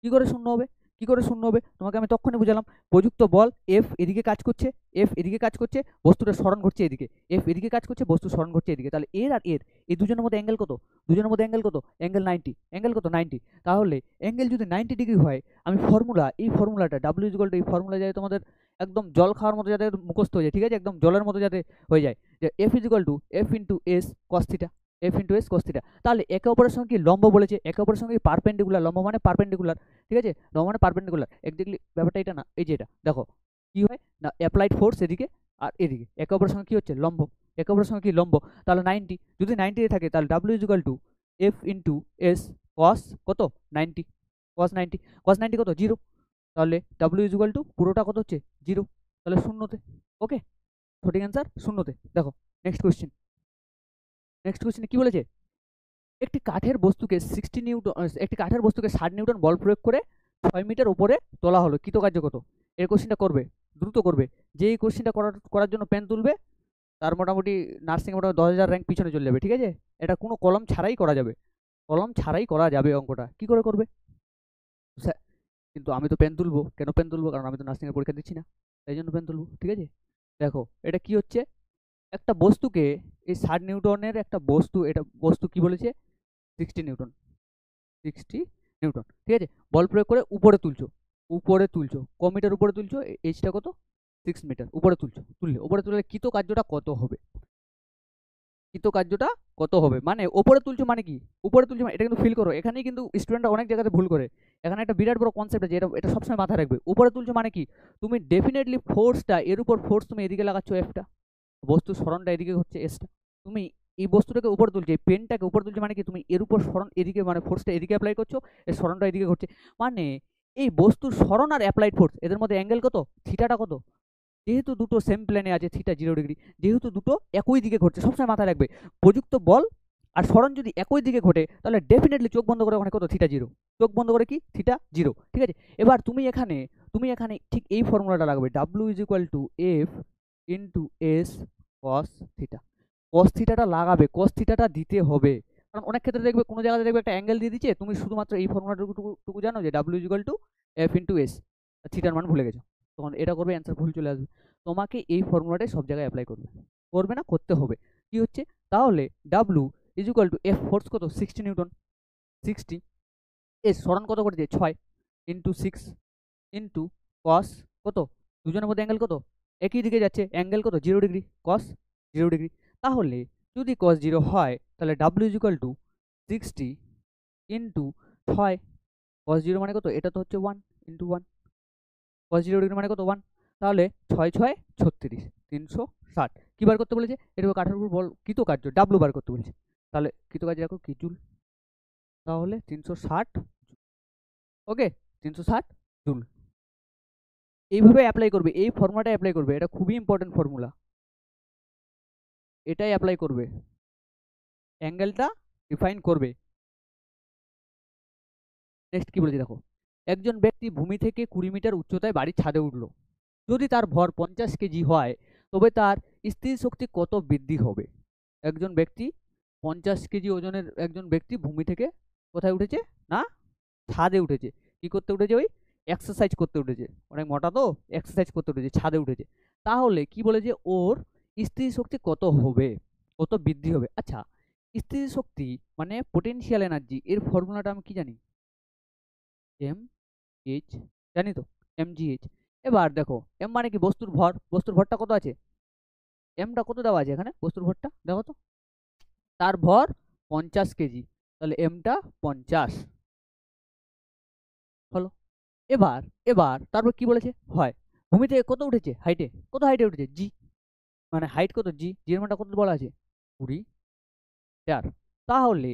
কি করে শূন্য হবে? কি করে শূন্য হবে? তোমাকে আমি তখনই বুঝালাম, প্রযুক্ত বল এফ এদিকে কাজ করছে, এফ এদিকে কাজ করছে, বস্তুটা স্মরণ ঘটছে এদিকে, এফ এদিকে কাজ করছে, বস্তু স্মরণ ঘটছে এদিকে। তাহলে এর আর এর এই দুজনের মধ্যে অ্যাঙ্গেল কত? দুজনের মধ্যে অ্যাঙ্গেল কত? অ্যাঙ্গেল 90। অ্যাঙ্গেল কত? 90। তাহলে অ্যাঙ্গেল যদি 90 ডিগ্রি হয়, আমি ফর্মুলা, এই ফর্মুলাটা ডাব্লিউ ইজ ইকুয়াল টু, এই ফর্মুলা যাতে তোমাদের একদম জল খাওয়ার মতো যাতে মুখস্থ হয়ে যায়, ঠিক আছে, একদম জলের মতো যাতে হয়ে যায়, যে F is equal to F into S cos theta, F into S cos theta. তাহলে একে অপরের সঙ্গে কি লম্ব বলেছে, একে অপরের সঙ্গে পারপেন্ডিকুলার, লম্ব মানে পারপেন্ডিকুলার, ঠিক আছে, লম্ব মানে পারপেন্ডিকুলার। একদিকে ব্যাপারটা এটা না, এই যে এটা দেখো কি হয় না, অ্যাপ্লাইড ফোর্স এদিকে আর এদিকে একে অপরের সঙ্গে কি হচ্ছে, লম্ব, একে অপরের সঙ্গে কি লম্ব। তাহলে 90, যদি 90 থাকে তাহলে W is equal to F into S কস কত 90, কস 90, কস 90 কত 0। তাহলে ডাব্লিউ ইজ ইকুয়াল টু পুরোটা কত হচ্ছে 0, তাহলে শূন্যতে। ওকে, সঠিক অ্যান্সার শূন্যতে। দেখো নেক্সট কোয়েশ্চেন, নেক্সট কোয়েশ্চেনে কি বলেছে, একটি কাঠের বস্তুকে 60 নিউটন, একটি কাঠের বস্তুকে 60 নিউটন বল প্রয়োগ করে 6 মিটার উপরে তোলা হলো, কৃতকার্য কত? এই কোশ্চেনটা করবে, দ্রুত করবে। যে এই কোশ্চেনটা করার জন্য পেন তুলবে তার মোটামুটি নার্সিং মোটামুটি 10,000 র্যাঙ্ক পিছনে চলে যাবে, ঠিক আছে। এটা কোনো কলম ছাড়াই করা যাবে, কলম ছাড়াই করা যাবে অঙ্কটা। কি করে করবে? কিন্তু আমি তো পেন তুলবো, কেন পেন তুলবো? কারণ আমি তো নার্সিংয়ের পরীক্ষা দিচ্ছি না, তাই জন্য পেন তুলবো, ঠিক আছে। দেখো এটা কি হচ্ছে, একটা বস্তুকে, এই 60 নিউটনের একটা বস্তু, এটা বস্তু কি বলেছে 60 নিউটন, 60 নিউটন, ঠিক আছে, বল প্রয়োগ করে উপরে তুলছো, উপরে তুলছো ক মিটার উপরে তুলছো, এইচটা কত 6 মিটার উপরে তুলছো, তুললে উপরে তুললে কৃতকার্যটা কত হবে, কৃতকার্যটা কত হবে, মানে উপরে তুলছো মানে কি, উপরে তুলছো মানে এটা কিন্তু ফিল করো, এখানেই কিন্তু স্টুডেন্টরা অনেক জায়গাতে ভুল করে। এখানে একটা বিরাট বড় কনসেপ্ট আছে, এটা এটা সবসময় মাথায় রাখবে। উপরে তুলছো মানে কি, তুমি ডেফিনেটলি ফোর্সটা, এর উপর ফোর্স তুমি এদিকে লাগাচ্ছ এফটা, বস্তুর সরণটা এদিকে হচ্ছে এসটা, তুমি এই বস্তুটাকে উপরে তুলছো, এই পেনটাকে উপরে তুলছো মানে কি, তুমি এর উপর সরণ এদিকে, মানে ফোর্সটা এদিকে অ্যাপ্লাই করছো, এর সরণটা এদিকে ঘটছে, মানে এই বস্তুর সরণ আর অ্যাপ্লাইড ফোর্স এদের মধ্যে অ্যাঙ্গেল কত, থিটাটা কত। যেহেতু দুটো সেম প্লেনে আছে, থিটা 0 ডিগ্রি, যেহেতু দুটো একই দিকে ঘটছে, সবসময় মাথায় রাখবে প্রযুক্ত বল আর সরণ যদি একই দিকে ঘটে তাহলে ডেফিনেটলি চোখ বন্ধ করে ওখানে কত, থিটা 0, চোখ বন্ধ করে কি থিটা 0, ঠিক আছে। এবার তুমি এখানে ঠিক এই ফর্মুলাটা লাগবে, W is equal to F into S cos theta, cos থিটাটা লাগাবে, কস থিটাটা দিতে হবে। কারণ অনেক ক্ষেত্রে দেখবে কোনো জায়গায় দেখবে একটা অ্যাঙ্গেল দিয়ে দিচ্ছে, তুমি শুধুমাত্র এই ফর্মুলাটুকু জানো যে W is equal to F into S, থিটার মান ভুলে গেছো, তখন এটা করবে অ্যান্সার ভুল চলে আসবে। তোমাকে এই ফর্মুলাটাই সব জায়গায় অ্যাপ্লাই করবে, করবে না, করতে হবে। কি হচ্ছে তাহলে, W is equal to F force কত 60 নিউটন, 60, এস সরণ কত করেছে 6 ইন্টু 6 ইন্টু কস কত, দুজনের মধ্যে অ্যাঙ্গেল কত, একই দিকে যাচ্ছে, অ্যাঙ্গেল কত 0 ডিগ্রি, কস 0 ডিগ্রি। তাহলে যদি কস 0 হয় তাহলে W is equal two 60 into 6, কস 0 মানে কত, এটা তো হচ্ছে 1 ইন্টু 1, কস 0 ডিগ্রি মানে কত 1, তাহলে 6 6 36, 360। কি বার করতে বলেছে, এটা কাঠের উপর বল কৃতকার্য ডাব্লু বার করতে বলেছে, তাহলে কৃতকার্য দেখো কি জুল, তাহলে 360, ওকে 360 জুল। এইভাবে অ্যাপ্লাই করবে, এই ফর্মুলাটা অ্যাপ্লাই করবে, এটা খুবই ইম্পর্টেন্ট ফর্মুলা, এটাই অ্যাপ্লাই করবে, অ্যাঙ্গেলটা ডিফাইন করবে। নেক্সট কি বলেছে দেখো, একজন ব্যক্তি ভূমি থেকে 20 মিটার উচ্চতায় বাড়ির ছাদে উঠলো, যদি তার ভর 50 কেজি হয় তবে তার স্থির শক্তি কত বৃদ্ধি হবে। একজন ব্যক্তি 50 কেজি ওজনের একজন ব্যক্তি ভূমি থেকে কোথায় উঠেছে না, ছাদে উঠেছে, কি করতে উঠেছে, ওই এক্সারসাইজ করতে উঠেছে, অনেক মোটা তো, এক্সারসাইজ করতে উঠেছে, ছাদে উঠেছে। তাহলে কি বলেছে, ওর স্থির শক্তি কত হবে, কত বৃদ্ধি হবে। আচ্ছা, স্থির শক্তি মানে পোটেনশিয়াল এনার্জি, এর ফর্মুলাটা আমি কি জানি, এম এইচ, জানি তো, mgh। এবার দেখো এম মানে কি, বস্তুর ভর, বস্তুর ভরটা কত আছে, এমটা কত দেওয়া আছে এখানে, বস্তুর ভরটা দেখো তো, তার ভর 50 কেজি, তাহলে এমটা 50 হলো। এবার এবার তারপর কি বলেছে, হয় ভূমি থেকে কত উঠেছে, হাইটে কত, হাইটে উঠেছে জি, মানে হাইট কত, জি, জি এর মানটা কত বলা আছে 20 4। তাহলে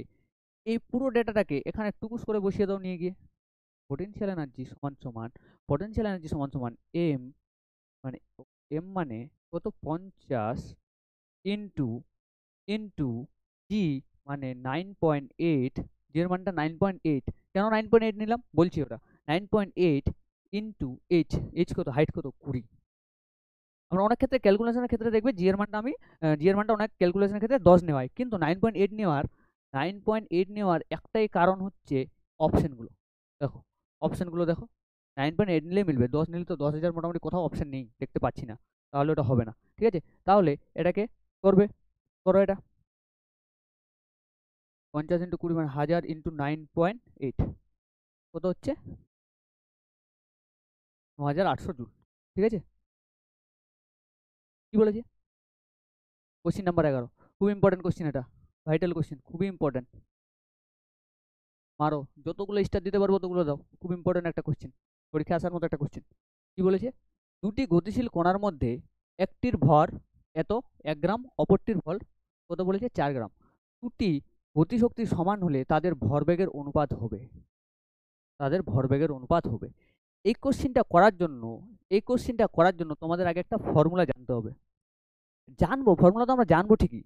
এই পুরো ডেটাটাকে এখানে টুকুস করে বসিয়ে দাও নিয়ে গিয়ে, পোটেনশিয়াল এনার্জি সমান সমান, পোটেনশিয়াল এনার্জি সমান সমান এম, মানে এম মানে কত 50 ইন্টু ইন্টু জি মানে 9.8, জি এর মানটা 9.8, কেন 9.8 নিলাম বলছি, ওটা 9.8 ইন্টু এইচ, এইচ কত, হাইট কত 20। আমরা অনেক ক্ষেত্রে ক্যালকুলেশনের ক্ষেত্রে দেখবে জি এর মানটা আমি, জি এর মানটা অনেক ক্যালকুলেশনের ক্ষেত্রে 10 নেওয়া হয়, কিন্তু 9.8 নেওয়ার একটাই কারণ হচ্ছে অপশনগুলো, দেখো অপশনগুলো দেখো, 9.8 নিলে মিলবে, 10 নিলে তো 10,000 মোটামুটি কোথাও অপশন নেই, দেখতে পাচ্ছি না, তাহলে ওটা হবে না। ঠিক আছে, তাহলে এটাকে করবে, করো এটা 50 ইন্টু 20 মানে 1000 ইন্টু 9.8 কত হচ্ছে 9800 জুল। ঠিক আছে, কি বলেছে কোশ্চিন নাম্বার 11, খুব ইম্পর্টেন্ট কোশ্চিন, এটা ভাইটাল কোশ্চিন, খুবই ইম্পর্টেন্ট, মারো যতগুলো স্টার দিতে পারবো ততগুলো দাও, খুব ইম্পর্টেন্ট একটা কোশ্চিন, পরীক্ষা আসার মতো একটা কোশ্চিন। কি বলেছে, দুটি গতিশীল কণার মধ্যে একটির ভর এত 1 গ্রাম, অপরটির ভর কত বলেছে 4 গ্রাম, দুটি গতিশক্তি সমান হলে তাদের ভরবেগের অনুপাত হবে, তাদের ভরবেগের অনুপাত হবে। এই কোশ্চিনটা করার জন্য, এই কোশ্চিনটা করার জন্য তোমাদের আগে একটা ফর্মুলা জানতে হবে। জানবো ফর্মুলা তো আমরা জানবো ঠিকই,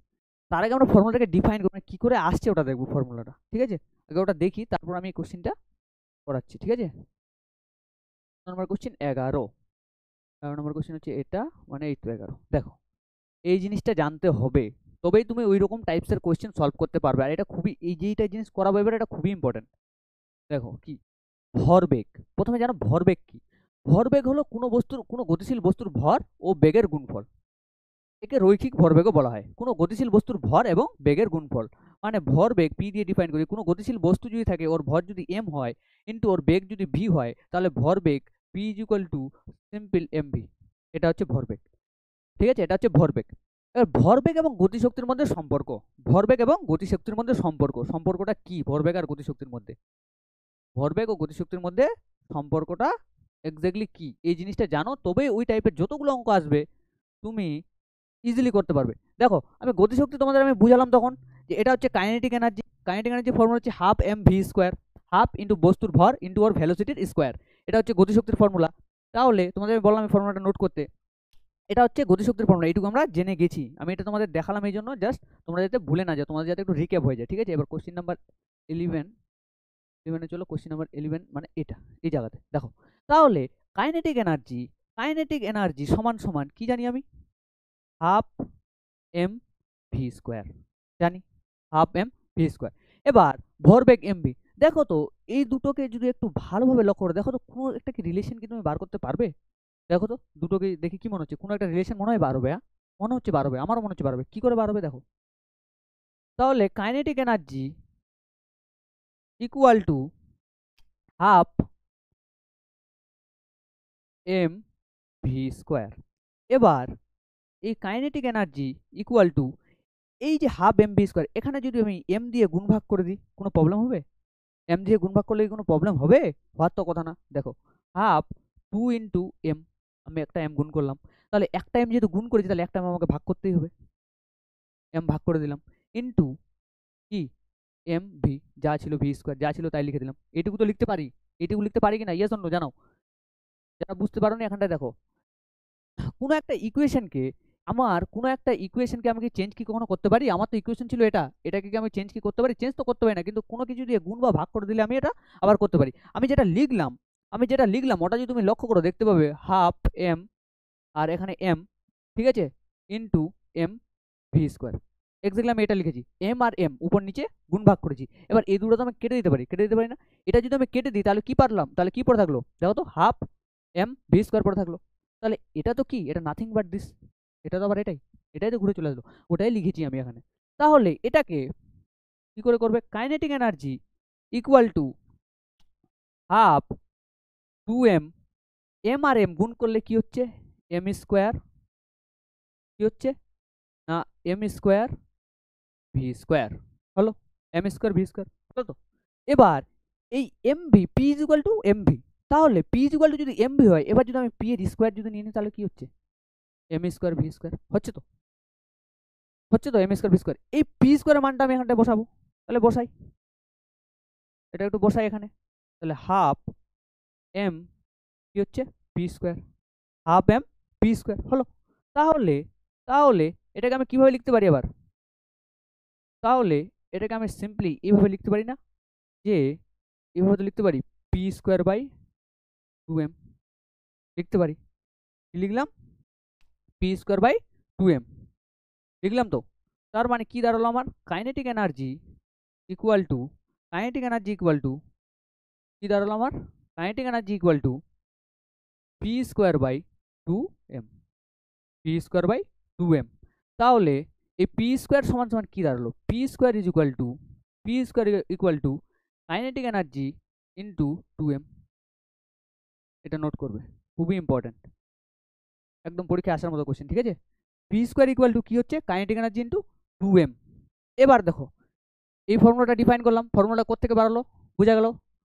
তার আগে আমরা ফর্মুলাটাকে ডিফাইন করবো, কি করে আসছে ওটা দেখবো ফর্মুলাটা। ঠিক আছে, আগে ওটা দেখি, তারপর আমি এই কোশ্চিনটা করাচ্ছি। ঠিক আছে, নম্বর কোশ্চিন 11, 11 নম্বর কোশ্চিন হচ্ছে এটা, মানে এই তো 11। দেখো এই জিনিসটা জানতে হবে, তবেই তুমি ওই রকম টাইপসের কোশ্চেন সলভ করতে পারবে, আর এটা খুবই, এই যেইটা জিনিস করাবো এবার, এটা খুবই ইম্পর্টেন্ট। দেখো কি ভরবেগ, প্রথমে জানো ভরবেগ কি, ভরবেগ হলো কোনো বস্তুর, কোনো গতিশীল বস্তুর ভর ও বেগের গুণফল, একে রৈখিক ভরবেগও বলা হয়। কোনো গতিশীল বস্তুর ভর এবং বেগের গুণফল, মানে ভরবেগ পি দিয়ে ডিফাইন করি, কোনো গতিশীল বস্তু যদি থাকে, ওর ভর যদি এম হয় ইন্টু ওর বেগ যদি ভি হয়, তাহলে ভরবেগ P is equal to simple M V, এটা হচ্ছে ভরবেগ। ঠিক আছে, এটা হচ্ছে ভরবেগ। এবার ভরবেগ এবং গতিশক্তির মধ্যে সম্পর্ক, ভরবেগ এবং গতিশক্তির মধ্যে সম্পর্ক, সম্পর্কটা কি ভরবেগ আর গতিশক্তির মধ্যে, ভরবেগ ও গতিশক্তির মধ্যে সম্পর্কটা এক্স্যাক্টলি কি, এই জিনিসটা জানো তবেই ওই টাইপের যতগুলো অঙ্ক আসবে তুমি ইজিলি করতে পারবে। দেখো আমি গতিশক্তি তোমাদের আমি বুঝালাম তখন, যে এটা হচ্ছে kinetic energy, kinetic energy formula হচ্ছে half M V square, half into বস্তুর ভর ইন্টু ওর ভ্যালোসিটির স্কোয়ার, এটা হচ্ছে গতিশক্তির ফর্মুলা। তাহলে তোমাদের আমি বললাম এই ফর্মুলাটা নোট করতে, এটা হচ্ছে গতিশক্তির ফর্মুলা, এইটুকু আমরা জেনে গেছি, আমি এটা তোমাদের দেখালাম এই জন্য জাস্ট তোমরা যাতে ভুলে না যাও, তোমাদের যাতে একটু রিক্যাপ হয়ে যায়। ঠিক আছে, এবার কোশ্চিন নাম্বার 11, 11 চলো, কোশ্চিন নাম্বার 11 মানে এটা, এই জায়গাতে দেখো, তাহলে কাইনেটিক এনার্জি, কাইনেটিক এনার্জি সমান সমান কি জানি আমি, হাফ এম ভি স্কোয়ার, জানি হাফ এম ভি স্কোয়ার। এবার ভরবেগ এম ভি, দেখো তো এই দুটোকে যদি একটু ভালোভাবে লক্ষ্য করে দেখো তো, কোনো একটা কি রিলেশন কি তুমি বার করতে পারবে, দেখো তো দুটোকে দেখি কি মনে হচ্ছে, কোনো একটা রিলেশন মনে হয় বার হবে, মনে হচ্ছে বার হবে, আমারও মনে হচ্ছে বার হবে, কি করে বার হবে দেখো, তাহলে kinetic energy equal to half M V square. এবার এই কাইনেটিক এনার্জি ইকুয়াল টু, এই যে হাফ এম ভি স্কোয়ার, এখানে যদি আমি এম দিয়ে গুণ ভাগ করে দিই কোনো প্রবলেম হবে, এম দিয়ে গুণ ভাগ করলে কি কোনো প্রবলেম হবে, হওয়ার তো কথা না। দেখো হাফ 2 ইন্টু এম, আমি একটা এম গুণ করলাম, তাহলে একটা এম যেহেতু গুণ করেছি তাহলে একটা এম আমাকে ভাগ করতেই হবে, এম ভাগ করে দিলাম ইন্টু কি এম ভি, যা ছিল ভি স্কোয়ার, যা ছিল তাই লিখে দিলাম। এইটুকু তো লিখতে পারি, এইটুকু লিখতে পারি কি না, ইয়েস অর নো জানাও, যারা বুঝতে পারো না এখানটায় দেখো, কোনো একটা ইকুয়েশনকে, আমার কোনো একটা ইকুয়েশনকে আমি কি চেঞ্জ কি কখনো করতে পারি, আমার তো ইকুয়েশন ছিল এটা, এটাকে কি আমি চেঞ্জ কি করতে পারি, চেঞ্জ তো করতে পারি না, কিন্তু কোনো কিছু দিয়ে গুণ বা ভাগ করে দিলে আমি এটা আবার করতে পারি। আমি যেটা লিখলাম, আমি যেটা লিখলাম ওটা যদি তুমি লক্ষ্য করো দেখতে পাবে হাফ এম, আর এখানে এম, ঠিক আছে, into M V square, exactly আমি এটা লিখেছি, এম আর এম উপর নিচে গুণ ভাগ করেছি। এবার এই দুটো তো আমি কেটে দিতে পারি, কেটে দিতে পারি না, এটা যদি আমি কেটে দিই তাহলে কি পারলাম, তাহলে কি পড়ে থাকলো দেখো তো, হাফ এম ভি স্কোয়ার পড়ে থাকলো, তাহলে এটা তো কি, এটা নাথিং বাট দিস, এটা তো আবার এটাই, এটাই তো ঘুরে চলে আসলো, ওটাই লিখেছি আমি এখানে। তাহলে এটাকে কি করে করবে, kinetic energy equal to half 2m, M আর এম গুণ করলে কি হচ্ছে এম স্কোয়ার, কি হচ্ছে না এম স্কোয়ার ভি স্কোয়ার, হলো এম স্কোয়ার ভি স্কোয়ার, হলো তো। এবার এই M V, P is equal to M V, তাহলে পি ইজ ইকুয়াল টু যদি এম ভি হয়, এবার যদি আমি পি এর স্কোয়ার যদি নিয়ে নিই তাহলে কি হচ্ছে এম স্কোয়ার ভি স্কোয়ার, হচ্ছে তো, হচ্ছে তো এম স্কোয়ার ভি স্কোয়ার। এই পি স্কোয়ারের মানটা আমি এখানটায় বসাবো, তাহলে বসাই, এটা একটু বসাই এখানে, তাহলে হাফ এম কি হচ্ছে P square, half M P square, হলো। তাহলে, তাহলে এটাকে আমি কিভাবে লিখতে পারি আবার, তাহলে এটাকে আমি সিম্পলি এইভাবে লিখতে পারি না, যে এইভাবে তো লিখতে পারি পি স্কোয়ার বাই 2m, লিখতে পারি, কি লিখলাম পি স্কোয়ার বাই 2m লিখলাম তো। তার মানে কি দাঁড়ালো আমার, kinetic energy equal to, kinetic energy equal to কি দাঁড়ালো আমার, kinetic energy equal to P square by 2m, P square by 2m। তাহলে এই পি স্কোয়ার সমান সমান কি দাঁড়ালো, P square equal to kinetic energy into 2m। এটা নোট করবে, খুবই ইম্পর্টেন্ট, একদম পরীক্ষায় আসার মতো কোশ্চেন, ঠিক আছে। পি স্কোয়ার ইকুয়াল টু কি হচ্ছে, কাইনেটিক এনার্জি ইন্টু 2m। এবার দেখো এই ফর্মুলাটা ডিফাইন করলাম, ফর্মুলা কোত্থেকে বাড়ালো বোঝা গেল,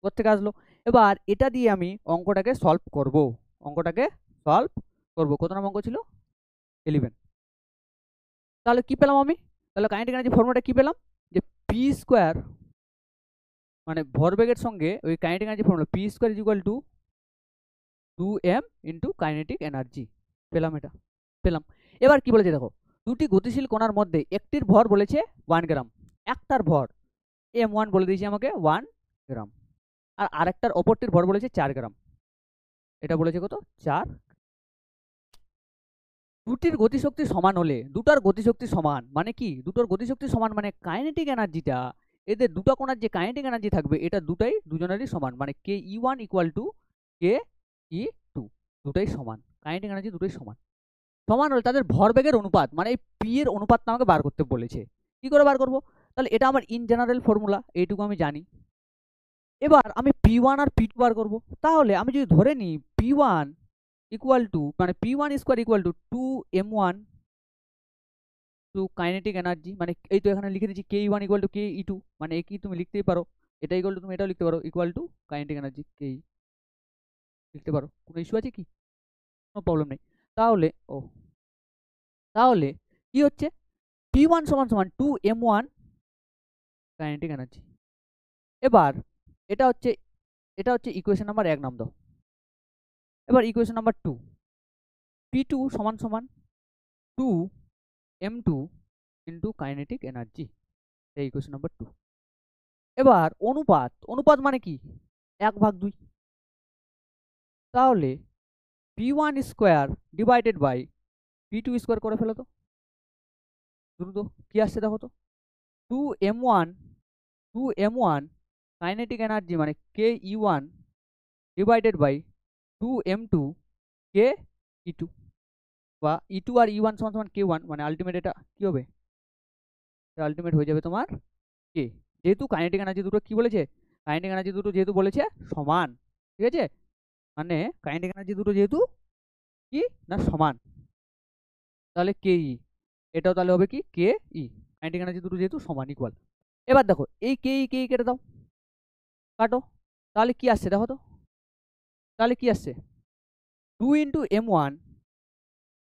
কোত্থেকে আসলো। এবার এটা দিয়ে আমি অঙ্কটাকে সলভ করব, কত নম্বর অঙ্ক ছিল, 11। তাহলে কি পেলাম আমি, তাহলে কাইনেটিক এনার্জি ফর্মুলাটা কি পেলাম, যে পি স্কোয়ার মানে ভরবেগের সঙ্গে ওই kinetic energy formula P square equal to 2m into kinetic energy, পেলাম, এটা পেলাম। এবার কি বলেছে দেখো, দুটি গতিশীল কণার মধ্যে একটির ভর বলেছে 1 গ্রাম, একটার ভর m1 বলে দিয়েছে আমাকে 1 গ্রাম, আর আরেকটার অপরটির ভর বলেছে 4 গ্রাম, এটা বলেছে কত 4। দুটির গতিশক্তি সমান হলে, দুটার গতিশক্তি সমান মানে কি, দুটোর গতিশক্তি সমান মানে কাইনেটিক এনার্জিটা, এদের দুটো কোণার যে কাইনেটিক এনার্জি থাকবে এটা দুজনেরই সমান, মানে K E one equal to K E two, দুটাই সমান, কাইনেটিক এনার্জি দুটোই সমান। সমান হলে তাদের ভরবেগের অনুপাত, মানে এই পি এর অনুপাতটা আমাকে বার করতে বলেছে। কি করে বার করব, তাহলে এটা আমার ইন জেনারেল ফর্মুলা, এইটুকু আমি জানি। এবার আমি পি ওয়ান আর পি টু বার করবো, তাহলে আমি যদি ধরে নিই পি ওয়ান ইকুয়াল টু মানে P one square equal to 2m1 to kinetic energy, মানে এই তো এখানে লিখে দিচ্ছি K E one equal to K E two, মানে একই তুমি লিখতেই পারো, এটা ইকুয়াল টু তুমি এটাও লিখতে পারো, equal to kinetic energy K ই লিখতে পারো, কোনো ইস্যু আছে কি, কোনো প্রবলেম নেই। তাহলে তাহলে কি হচ্ছে, পি ওয়ান সমান সমান 2m1 কাইনেটিক এনার্জি। এবার এটা হচ্ছে ইকুয়েশন নাম্বার 1 নাম দাও। এবার ইকুয়েশন নাম্বার 2, P2 সমান সমান 2m2 ইন্টু কাইনেটিক এনার্জি, এই ইকুয়েশন নাম্বার 2। এবার অনুপাত মানে কি, 1/2, তাহলে p1 square divided by p2 square করে ফেলো তো দ্রুত, কি আসছে দেখো তো, 2m1 কাইনেটিক এনার্জি মানে K E one divided by 2m2 K E two, বা ই টু আর ই ওয়ান সমান সমান কে ওয়ান, মানে আলটিমেট এটা কি হবে, আলটিমেট হয়ে যাবে তোমার কে, যেহেতু কাইনেটিক এনার্জি দুটো কি বলেছে, কাইনেটিক এনার্জি দুটো যেহেতু বলেছে সমান, ঠিক আছে, মানে কাইনেটিক এনার্জি দুটো যেহেতু কি না সমান, তাহলে কে ই, এটাও তাহলে হবে কি কে ই, কাইনেটিক এনার্জি দুটো যেহেতু সমান ইকুয়াল। এবার দেখো এই কে ই কেটে দাও, কাটো, তাহলে কি আসছে দেখো তো, তাহলে কি আসছে 2 ইন্টু m1,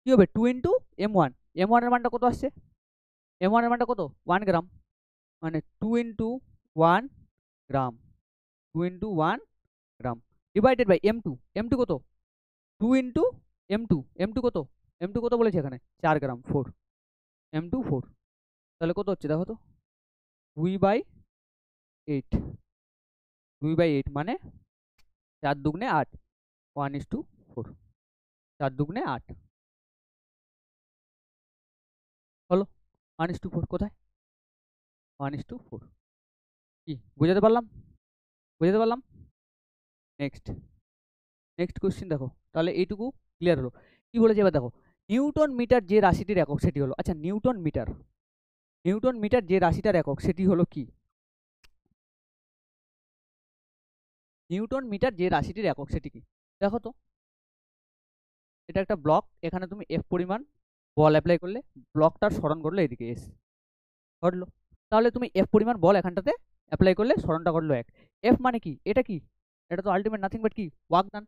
কি হবে 2 ইন্টু m1, m1 এর মানটা কত আসছে, m1 এর মানটা কত 1 গ্রাম, মানে 2 into 1 gram, 2 into 1 gram divided by m2 কত 2 ইন্টু m2 কত, m2 কত বলেছে এখানে 4 গ্রাম 4, m2 4, তাহলে কত হচ্ছে দেখো তো 2/8, 2/8 মানে 4 দুগুণে 8, 1:4, 4 দুগুণে 8 হলো, 1:4 কোথায়, 1:4, কি বুঝাতে পারলাম, নেক্সট কোশ্চেন দেখো, তাহলে এইটুকু ক্লিয়ার হলো। কি বলেছে এবার দেখো, নিউটন মিটার যে রাশিটির একক সেটি হলো, আচ্ছা নিউটন মিটার যে রাশিটার একক সেটি হলো কি, নিউটন মিটার যে রাশিটির একক সেটি কি, দেখো তো এটা একটা ব্লক, এখানে তুমি এফ পরিমাণ বল অ্যাপ্লাই করলে, ব্লকটার স্মরণ করলো এদিকে এস ঘটলো, তাহলে তুমি এফ পরিমাণ বল এখানটাতে অ্যাপ্লাই করলে স্মরণটা ঘটলো 1। এফ মানে কি, এটা কি, এটা তো আলটিমেট নাথিং বাট কি ওয়ার্ক ডান,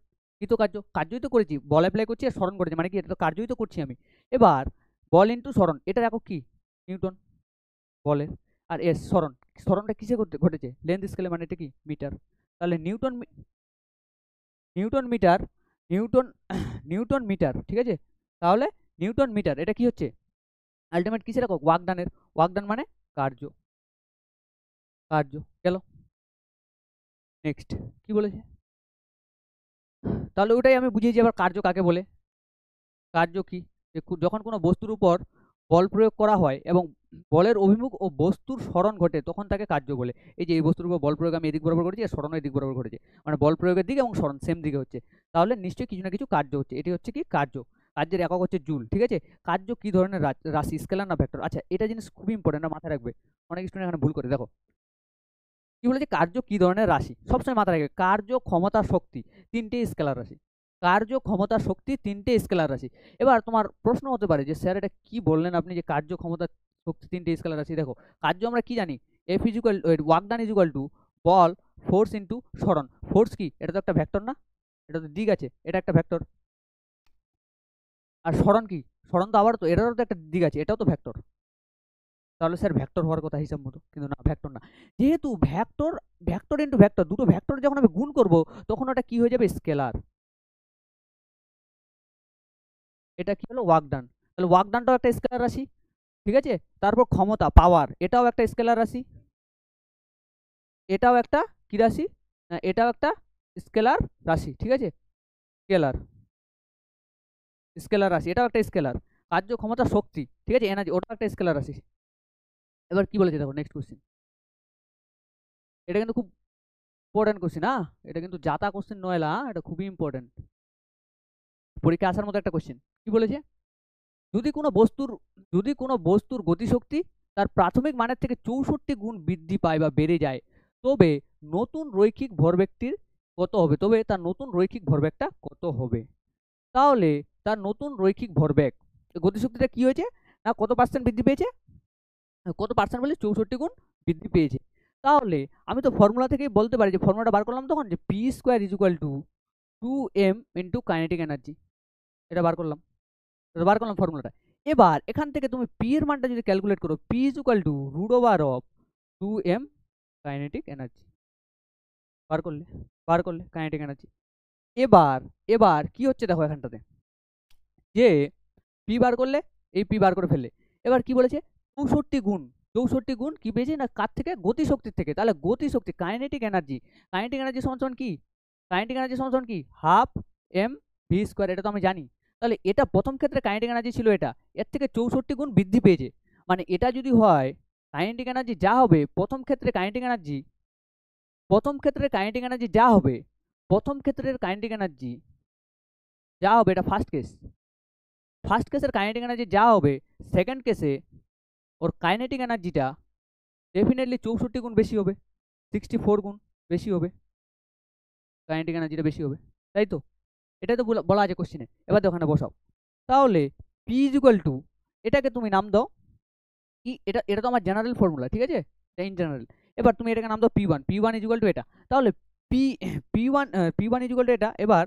কার্যই তো করেছি, বল অ্যাপ্লাই করছি আর স্মরণ করেছি, মানে কি এটা তো কার্যই তো করছি আমি। এবার বল ইন্টু স্মরণ, এটার একক কি নিউটন বলের, আর এস স্মরণটা কিসে ঘটেছে লেন্থ স্কেলে, মানে এটা কি মিটার, তাহলে নিউটন মিটার নিউটন মিটার, ঠিক আছে, তাহলে নিউটন মিটার এটা কি হচ্ছে আলটিমেট কিসের একক, ওয়ার্ক ডান মানে কার্য গেল। নেক্সট কি বলেছে, তাহলে ওটাই আমি বুঝিয়েছি, আবার কার্য কাকে বলে, কার্য কি, যখন কোনো বস্তুর উপর বল প্রয়োগ করা হয় এবং বলের অভিমুখ ও বস্তুর স্মরণ ঘটে তখন তাকে কার্য বলে। এই যে এই বস্তুর উপর বল প্রয়োগ আমি এদিক বরাবর করেছি, আর স্মরণও এদিক বরাবর ঘটেছে, মানে বল প্রয়োগের দিকে এবং স্মরণ সেম দিকে হচ্ছে, তাহলে নিশ্চয়ই কিছু না কিছু কার্য হচ্ছে। এটি হচ্ছে কি কার্য। কার্যের একক হচ্ছে জুল, ঠিক আছে। কার্য কি ধরনের রাশি, স্কেলার না ভেক্টর? আচ্ছা, এটা জিনিস খুবই ইম্পর্টেন্ট, মাথায় রাখবে। অনেক স্টুডেন্ট এখানে ভুল করে, দেখো কি বলেছে, কার্য কি ধরনের রাশি। সবসময় মাথায় রাখবে, কার্য, ক্ষমতা, শক্তি তিনটে স্কেলার রাশি। কার্য, ক্ষমতা, শক্তি তিনটে স্কেলার রাশি। এবার তোমার প্রশ্ন হতে পারে যে স্যার এটা কি বললেন আপনি যে কার্য, ক্ষমতা, শক্তি তিনটে স্কেলার রাশি। দেখো, কার্য আমরা কি জানি, F is equal work done is equal to বল ফোর্স ইন্টু স্মরণ। ফোর্স কি, এটা তো একটা ভেক্টর না, এটা তো দিক আছে, এটা একটা ভেক্টর। আর স্মরণ কি, স্মরণ তো আবার তো এটারও তো একটা দিক আছে, এটাও তো ভেক্টর। তাহলে স্যার ভেক্টর হওয়ার কথা হিসাব মতো, কিন্তু না, ভেক্টর না। যেহেতু ভেক্টর, ভেক্টর ইন্টু ভেক্টর, দুটো ভেক্টর যখন আমি গুণ করব তখন ওটা কি হয়ে যাবে, স্কেলার। এটা কি হলো, ওয়ার্ক ডান। তাহলে ওয়ার্ক ডানটাও একটা স্কেলার রাশি, ঠিক আছে। তারপর ক্ষমতা, পাওয়ার, এটাও একটা স্কেলার রাশি, এটাও একটা কি রাশি, না এটাও একটা স্কেলার রাশি, ঠিক আছে। স্কেলার, স্কেলার রাশি, এটাও একটা স্কেলার। কার্য, ক্ষমতা, শক্তি, ঠিক আছে, এনার্জি, ওটাও একটা স্কেলার রাশি। এবার কি বলেছে দেখো, নেক্সট কোশ্চেন। এটা কিন্তু খুব ইম্পর্টেন্ট কোশ্চেন, হ্যাঁ, এটা কিন্তু জাতা কোশ্চেন নয়লা, এটা খুবই ইম্পর্টেন্ট, পরীক্ষা আসার মতো একটা কোশ্চেন। কি বলেছে, যদি কোনো বস্তুর গতিশক্তি তার প্রাথমিক মানের থেকে 64 গুণ বৃদ্ধি পায় বা বেড়ে যায়, তবে নতুন রৈখিক ভরবেগটির কত হবে, তবে তার নতুন রৈখিক ভরবেগটা কত হবে। তাহলে তার নতুন রৈখিক ভরবেগ, গতিশক্তিটা কি হয়েছে না, কত পার্সেন্ট বৃদ্ধি পেয়েছে, কত পার্সেন্ট বলে 64 গুণ বৃদ্ধি পেয়েছে। তাহলে আমি তো ফর্মুলা থেকেই বলতে পারি, যে ফর্মুলাটা বার করলাম তখন, যে P square is equal to 2m into kinetic energy. এটা বার করলাম, ফর্মুলাটা। এবার এখান থেকে তুমি পি এর মানটা যদি ক্যালকুলেট করো, P is equal to root over of 2m kinetic energy. বার করলে কাইনেটিক এনার্জি। এবার এবার কি হচ্ছে দেখো, এখানটাতে যে পি বার করলে, এই পি বার করে ফেললে, এবার কি বলেছে, 64 গুণ কি পেয়েছে না, কার থেকে, গতিশক্তির থেকে। তাহলে গতিশক্তি, কাইনেটিক এনার্জি, সমান কি, কাইনেটিক এনার্জি সমান কি, হাফ এম ভি স্কোয়ার, এটা তো আমি জানি। তাহলে এটা প্রথম ক্ষেত্রে কাইনেটিক এনার্জি ছিল, এটা এর থেকে 64 গুণ বৃদ্ধি পেয়েছে, মানে এটা যদি হয় কাইনেটিক এনার্জি যা হবে, প্রথম ক্ষেত্রে কাইনেটিক এনার্জি যা হবে, প্রথম ক্ষেত্রের কাইনেটিক এনার্জি যা হবে, এটা ফার্স্ট কেসের কাইনেটিক এনার্জি যা হবে, সেকেন্ড কেসে ওর কাইনেটিক এনার্জিটা ডেফিনেটলি 64 গুণ বেশি হবে, 64 গুণ বেশি হবে, কাইনেটিক এনার্জিটা বেশি হবে, তাই তো। এটাই তো বলা আছে কোশ্চেনে। এবার দেখো ওখানে বসাও। তাহলে পি ইজ ইকুয়াল টু, এটাকে তুমি নাম দাও কি, এটা তো আমার জেনারেল ফর্মুলা, ঠিক আছে, এটা ইন জেনারেল। এবার তুমি এটাকে নাম দাও P1, P1 is equal two এটা। তাহলে P1 ইজ ইকুয়াল টু এটা। এবার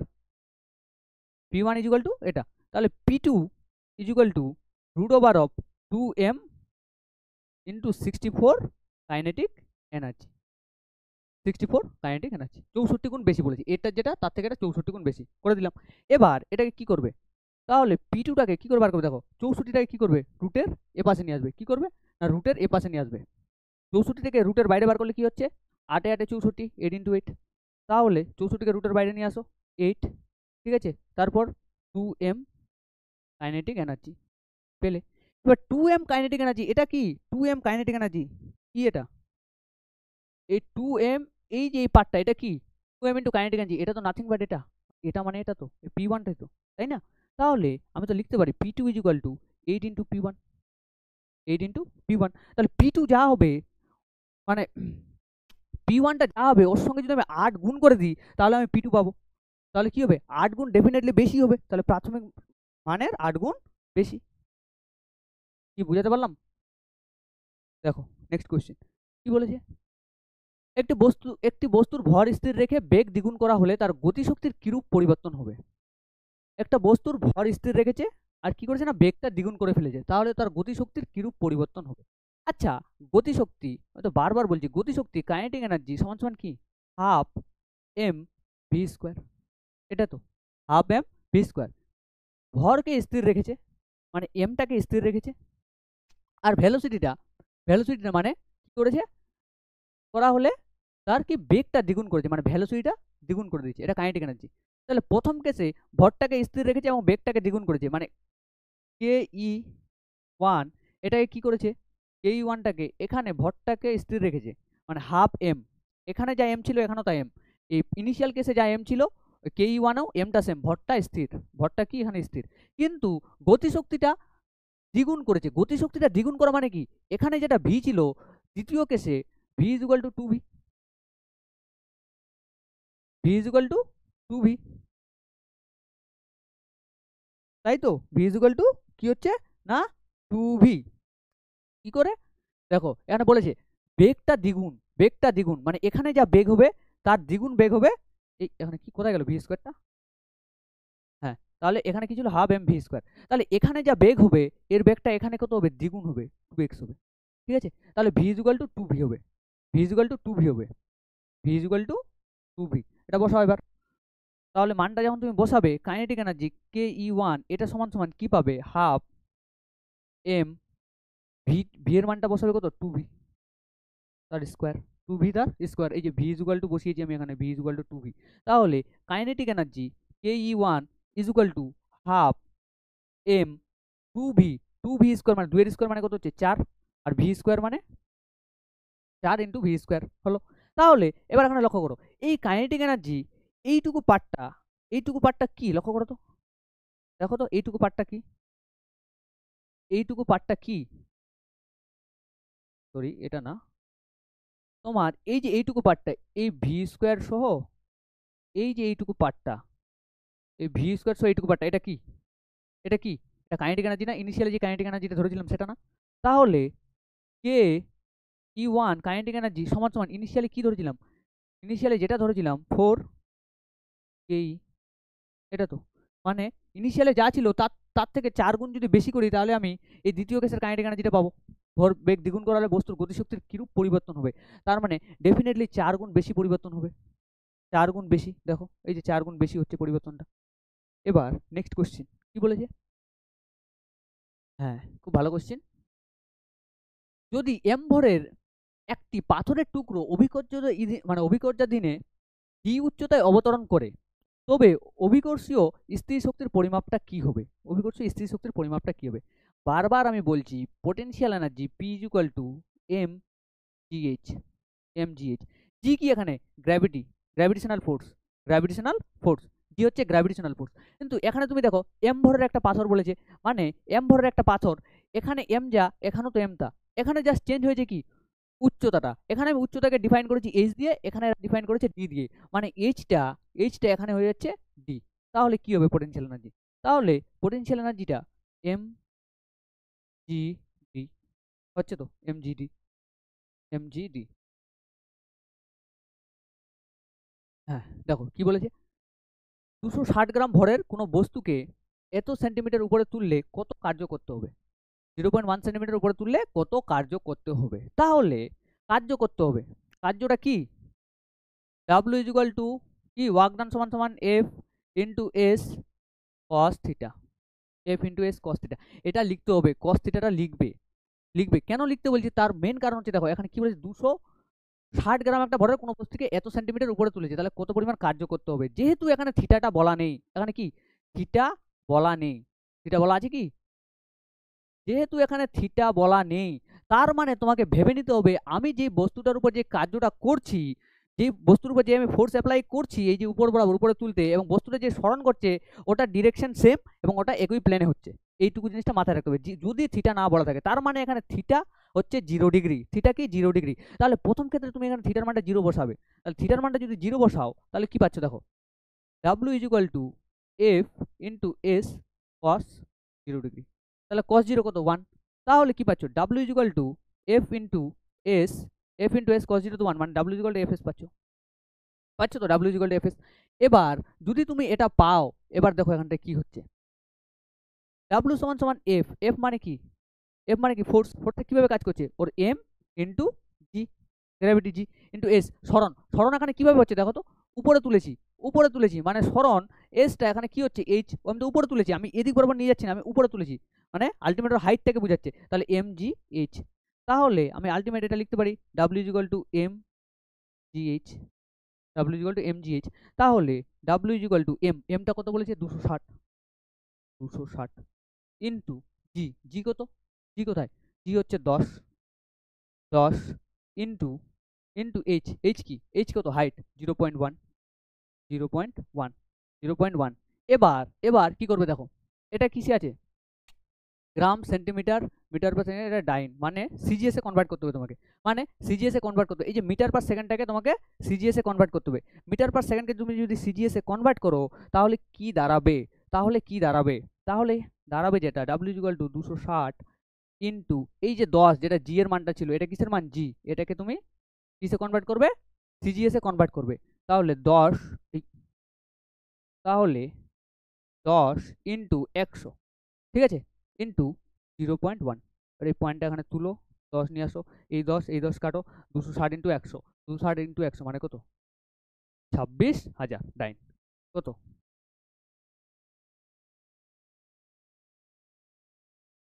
P1 ইজ ইকুয়াল টু এটা, তাহলে P2 is equal to root over of 2m into 64 kinetic energy. 64 kinetic energy 64 গুণ বেশি বলেছি, এটা যেটা তার থেকে এটা 64 গুণ বেশি করে দিলাম। এবার এটাকে কি করবে, তাহলে P2টাকে কি করে বার করবে, দেখো 64টাকে কি করবে, রুটের এ পাশে নিয়ে আসবে। কি করবে না, রুটের এ পাশে নিয়ে আসবে। 64 থেকে রুটের বাইরে বার করলে কি হচ্ছে, 8 8 64, 8 ইন্টু 8। তাহলে 64কে রুটের বাইরে নিয়ে আসো, 8, ঠিক আছে। তারপর 2m কাইনেটিক এনার্জি পেলে। এবার 2m কাইনেটিক এনার্জি, এটা কি 2m কাইনেটিক এনার্জি কি, এটা এই 2m, এই যে এই পার্টটা, এটা কি 2m ইন্টু কাইনেটিক এনার্জি, এটা তো নাথিং বাট এটা মানে এটা তো P1টাই তো, তাই না। তাহলে আমি তো লিখতে পারি P2 is equal two 8 into P1, 8 into P1। তাহলে P2 যা হবে, মানে P1টা যা হবে, ওর সঙ্গে যদি আমি 8 গুণ করে দিই, তাহলে আমি P2 পাবো। তাহলে কি হবে, 8 গুণ ডেফিনেটলি বেশি হবে, তাহলে প্রাথমিক মানের 8 গুণ বেশি। কি বুঝাতে পারলাম, দেখো নেক্সট কোশ্চেন কি বলেছে, একটি বস্তুর ভর স্থির রেখে বেগ দ্বিগুণ করা হলে তার গতিশক্তির কিরূপ পরিবর্তন হবে। একটা বস্তুর ভর স্থির রেখেছে, আর কি করেছে না, বেগটা দ্বিগুণ করে ফেলেছে, তাহলে তার গতিশক্তির কিরূপ পরিবর্তন হবে। আচ্ছা, গতিশক্তি, তো বারবার বলছি, গতিশক্তি কাইনেটিক এনার্জি সমান সমান কি, হাফ এম ভি স্কোয়ার, এটা তো হাফ এম ভি স্কোয়ার। ভরকে স্থির রেখেছে, মানে এমটাকে স্থির রেখেছে, আর ভেলোসিটিটা মানে কি করেছে, করা হলে তার কি বেগটা দ্বিগুণ করেছে, মানে ভেলোসিটিটা দ্বিগুণ করে দিয়েছে, এটা কাইনেটিক এনার্জি। তাহলে প্রথম কেসে ভরটাকে স্থির রেখেছে এবং বেগটাকে দ্বিগুণ করেছে, মানে কে ই 1 এটাকে কি করেছে, কেই ওয়ানটাকে এখানে ভরটাকে স্থির রেখেছে, মানে হাফ এম, এখানে যা এম ছিল এখানেও তাই এম, এই ইনিশিয়াল কেসে যা এম ছিল কেই ওয়ানেও এমটা সেম, ভরটা স্থির, ভরটা কি এখানে স্থির, কিন্তু গতিশক্তিটা দ্বিগুণ করেছে। গতিশক্তিটা দ্বিগুণ করা মানে কি, এখানে যেটা ভি ছিল দ্বিতীয় কেসে V is equal to two V, V is equal to two V, তাই তো, ভি ইজ ইকুয়াল টু কি হচ্ছে না টু ভি। কি করে দেখো, এখানে বলেছে বেগটা দ্বিগুণ, বেগটা দ্বিগুণ মানে এখানে যা বেগ হবে তার দ্বিগুণ বেগ হবে, এই এখানে কি কোথায় গেল ভি স্কোয়ারটা, হ্যাঁ তাহলে এখানে কি ছিল হাফ এম ভি স্কোয়ার, তাহলে এখানে যা বেগ হবে এর বেগটা এখানে কত হবে, দ্বিগুণ হবে, টু এক্স হবে, ঠিক আছে, তাহলে V is equal to two V হবে, V is equal to two V হবে, V is equal to two V, এটা বসাও এবার। তাহলে মানটা যখন তুমি বসাবে kinetic energy K E one এটা সমান সমান কি পাবে, হাফ এম ভি, ভি এর মানটা বসাবে কত টু ভি তার স্কোয়ার, টু ভি তার স্কোয়ার, এই যে ভি ইজ ইকুয়াল টু বসিয়েছি আমি এখানে, V is equal to two V, তাহলে kinetic energy K E one is equal to half M two V, two V square মানে দুয়ের স্কোয়ার মানে কত হচ্ছে চার, আর ভি স্কোয়ার মানে চার ইন্টু ভি স্কোয়ার হলো। তাহলে এবার এখানে লক্ষ্য করো এই কাইনেটিক এনার্জি এইটুকু পার্টটা, এইটুকু পার্টটা কি লক্ষ্য করো তো, দেখো তো এইটুকু পার্টটা কি, এইটুকু পার্টটা কি, সরি এটা না, তোমার এই যে এইটুকু পার্টটা, এই ভি স্কোয়ার সহ এই যে এইটুকু পার্টটা, এই ভি স্কোয়ার সহ এইটুকু পার্টটা, এটা কি, এটা কি, এটা কাইনেটিক এনার্জি না, ইনিশিয়ালি যে কাইনেটিক এনার্জিটা ধরেছিলাম সেটা না, তাহলে কে ই ওয়ান কাইনেটিক এনার্জি সমান সমান ইনিশিয়ালি কি ধরেছিলাম, ইনিশিয়ালি যেটা ধরেছিলাম ফোর কেই, এটা তো মানে ইনিশিয়ালে যা ছিল তার তার থেকে 4 গুণ যদি বেশি করি তাহলে আমি এই দ্বিতীয় কেসের কাইনেটিক এনার্জিটা পাবো, ভর বেগ দ্বিগুণ করালে বস্তুর গতিশক্তির কিরূপ পরিবর্তন হবে, তার মানে ডেফিনেটলি 4 গুণ বেশি পরিবর্তন হবে, 4 গুণ বেশি, দেখো এই যে 4 গুণ বেশি হচ্ছে পরিবর্তনটা। এবার নেক্সট কোশ্চেন কি বলেছে, হ্যাঁ খুব ভালো কোশ্চেন, যদি এম ভরের একটি পাথরের টুকরো মানে অভিকর্যাধীনে ডি উচ্চতায় অবতরণ করে, তবে অভিকর্ষীয় স্থির শক্তির পরিমাপটা কি হবে, অভিকর্ষীয় স্থির শক্তির পরিমাপটা কি হবে, বারবার আমি বলছি potential energy P is equal to M G H, M G H, G কি এখানে gravity, gravitational force, gravitational force, G হচ্ছে গ্র্যাভিটেশনাল ফোর্স, কিন্তু এখানে তুমি দেখো এম ভরের একটা পাথর বলেছে, মানে এম ভরের একটা পাথর, এখানে এম যা এখানেও তো এম তা, এখানে জাস্ট চেঞ্জ হয়েছে কি উচ্চতাটা, এখানে আমি উচ্চতাকে ডিফাইন করেছি এইচ দিয়ে, এখানে ডিফাইন করেছে ডি দিয়ে, মানে এইচটা এখানে হয়ে যাচ্ছে ডি, তাহলে কি হবে পোটেনশিয়াল এনার্জি, তাহলে পোটেনশিয়াল এনার্জিটা এম জি ডি হচ্ছে তো, M G D, M G D, হ্যাঁ দেখো কি বলেছে, 260 গ্রাম ভরের কোনো বস্তুকে এত সেন্টিমিটার উপরে তুললে কত কার্য করতে হবে, 0.1 সেন্টিমিটার উপরে তুললে কত কার্য করতে হবে, তাহলে কার্য করতে হবে, কার্যটা কি, ডাব্লিউ ইজ ইকুয়াল টু কি ওয়ার্ক ডান সমান সমান F into S cos theta, F into S cos theta, এটা লিখতে হবে, কস থিটাটা লিখবে, লিখবে কেন লিখতে বলছি তার মেন কারণ হচ্ছে দেখো এখানে কি বলেছে 260 গ্রাম একটা ভরের কোনো বস্তুকে এত সেন্টিমিটার উপরে তুলেছে, তাহলে কত পরিমাণ কার্য করতে হবে, যেহেতু এখানে থিটাটা বলা নেই, এখানে কি থিটা বলা নেই, থিটা বলা আছে কি, যেহেতু এখানে থিটা বলা নেই তার মানে তোমাকে ভেবে নিতে হবে আমি যে বস্তুটার উপর যে কার্যটা করছি, যে বস্তুর উপর যে আমি ফোর্স অ্যাপ্লাই করছি এই যে উপর বরাবর উপরে তুলতে, এবং বস্তুটা যে স্মরণ করছে ওটার ডিরেকশন সেম এবং ওটা একই প্লেনে হচ্ছে, এইটুকু জিনিসটা মাথায় রাখতে হবে, যদি থিটা না বলা থাকে তার মানে এখানে থিটা হচ্ছে 0 ডিগ্রি, থিটা কি 0 ডিগ্রি, তাহলে প্রথম ক্ষেত্রে তুমি এখানে থিটার মানটা 0 বসাবে, তাহলে থিটার মানটা যদি 0 বসাও তাহলে কি পাচ্ছ দেখো, W is equal to F into S cos 0 degree, তাহলে cos 0 কত 1, তাহলে কি পাচ্ছ w is equal to F into S, F into S cos 0 তো 1, মানে w is equal two FS পাচ্ছ, পাচ্ছ তো w is equal two FS. এবার যদি তুমি এটা পাও, এবার দেখো এখানটা কি হচ্ছে, w সমান সমান এফ, এফ মানে কি, এফ মানে কি ফোর্স, ফোর্সটা কিভাবে কাজ করছে ওর এম ইন্টু জি, গ্র্যাভিটি জি ইন্টু এস, সরণ, সরণ এখানে কিভাবে হচ্ছে দেখো তো, উপরে তুলেছি, উপরে তুলেছি মানে সরণ এসটা এখানে কি হচ্ছে এইচ, আমি তো উপরে তুলেছি, আমি এদিক বরাবর নিয়ে যাচ্ছি না, আমি উপরে তুলেছি, মানে আলটিমেট হাইটটাকে বোঝাচ্ছে, তাহলে এম জি এইচ, তাহলে আমি আলটিমেট এটা লিখতে পারি W is equal to M G H, W is equal to M G H, তাহলে W is equal to M, এমটা কত বলেছে 260, 260 ইন্টু জি, জি কত, জি কোথায় জি হচ্ছে 10 10 ইন্টু ইন্টু এইচ, এইচ কি, এইচ কত, হাইট 0.1 0.1 0.1। এবার এবার কি করবে দেখো, এটা কিসে আছে, gram centimetre metre per second, এটা ডাইন, মানে সিজিএসে কনভার্ট করতে হবে তোমাকে, মানে সিজিএসে কনভার্ট করতে হবে। এই যে মিটার পার সেকেন্ডটাকে তোমাকে সিজিএসে কনভার্ট করতে হবে। মিটার পার সেকেন্ডকে তুমি যদি সিজিএসে কনভার্ট করো তাহলে কি দাঁড়াবে, তাহলে কি দাঁড়াবে, তাহলে দাঁড়াবে যেটা ডাব্লিউ ইকুয়াল টু 260 ইন্টু এই যে 10, যেটা জি এর মানটা ছিল, এটা কিসের মান, জি, এটাকে তুমি কিসে কনভার্ট করবে, সিজিএসে কনভার্ট করবে। তাহলে 10 তাহলে 10 ইন্টু 100, ঠিক আছে, ইন্টু 0.1। আর এই পয়েন্টটা এখানে তুলো, 10 নিয়ে আসো, এই দশ কাটো, 260 ইন্টু 100, 260 ইন্টু 100 মানে কত, 26,000, ডাইন। কত,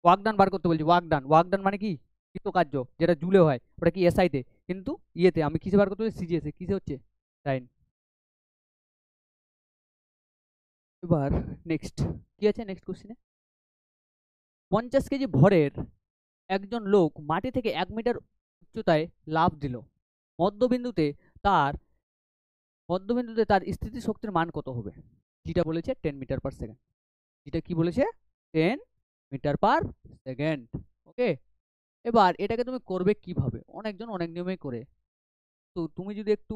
ওয়ার্ক ডান বার করতে বলছি, ওয়ার্ক ডান, ওয়ার্ক ডান মানে কি, কৃতকার্য, যেটা জুলে হয়, ওটা কি এসআইতে, কিন্তু ইয়েতে আমি কিসে বার করতে বলছি, সিজিএসে, কিসে হচ্ছে, ডাইন। এবার নেক্সট কি আছে, নেক্সট কোশ্চেনে, 50 কেজি ভরের একজন লোক মাটি থেকে 1 মিটার উচ্চতায় লাফ দিল, মধ্যবিন্দুতে তার মধ্যবিন্দুতে তার স্থিতি শক্তির মান কত হবে, যেটা বলেছে 10 মিটার পার সেকেন্ড, যেটা কি বলেছে 10 মিটার পার সেকেন্ড। ওকে, এবার এটাকে তুমি করবে কিভাবে, অনেকজন অনেক নিয়মেই করে, তো তুমি যদি একটু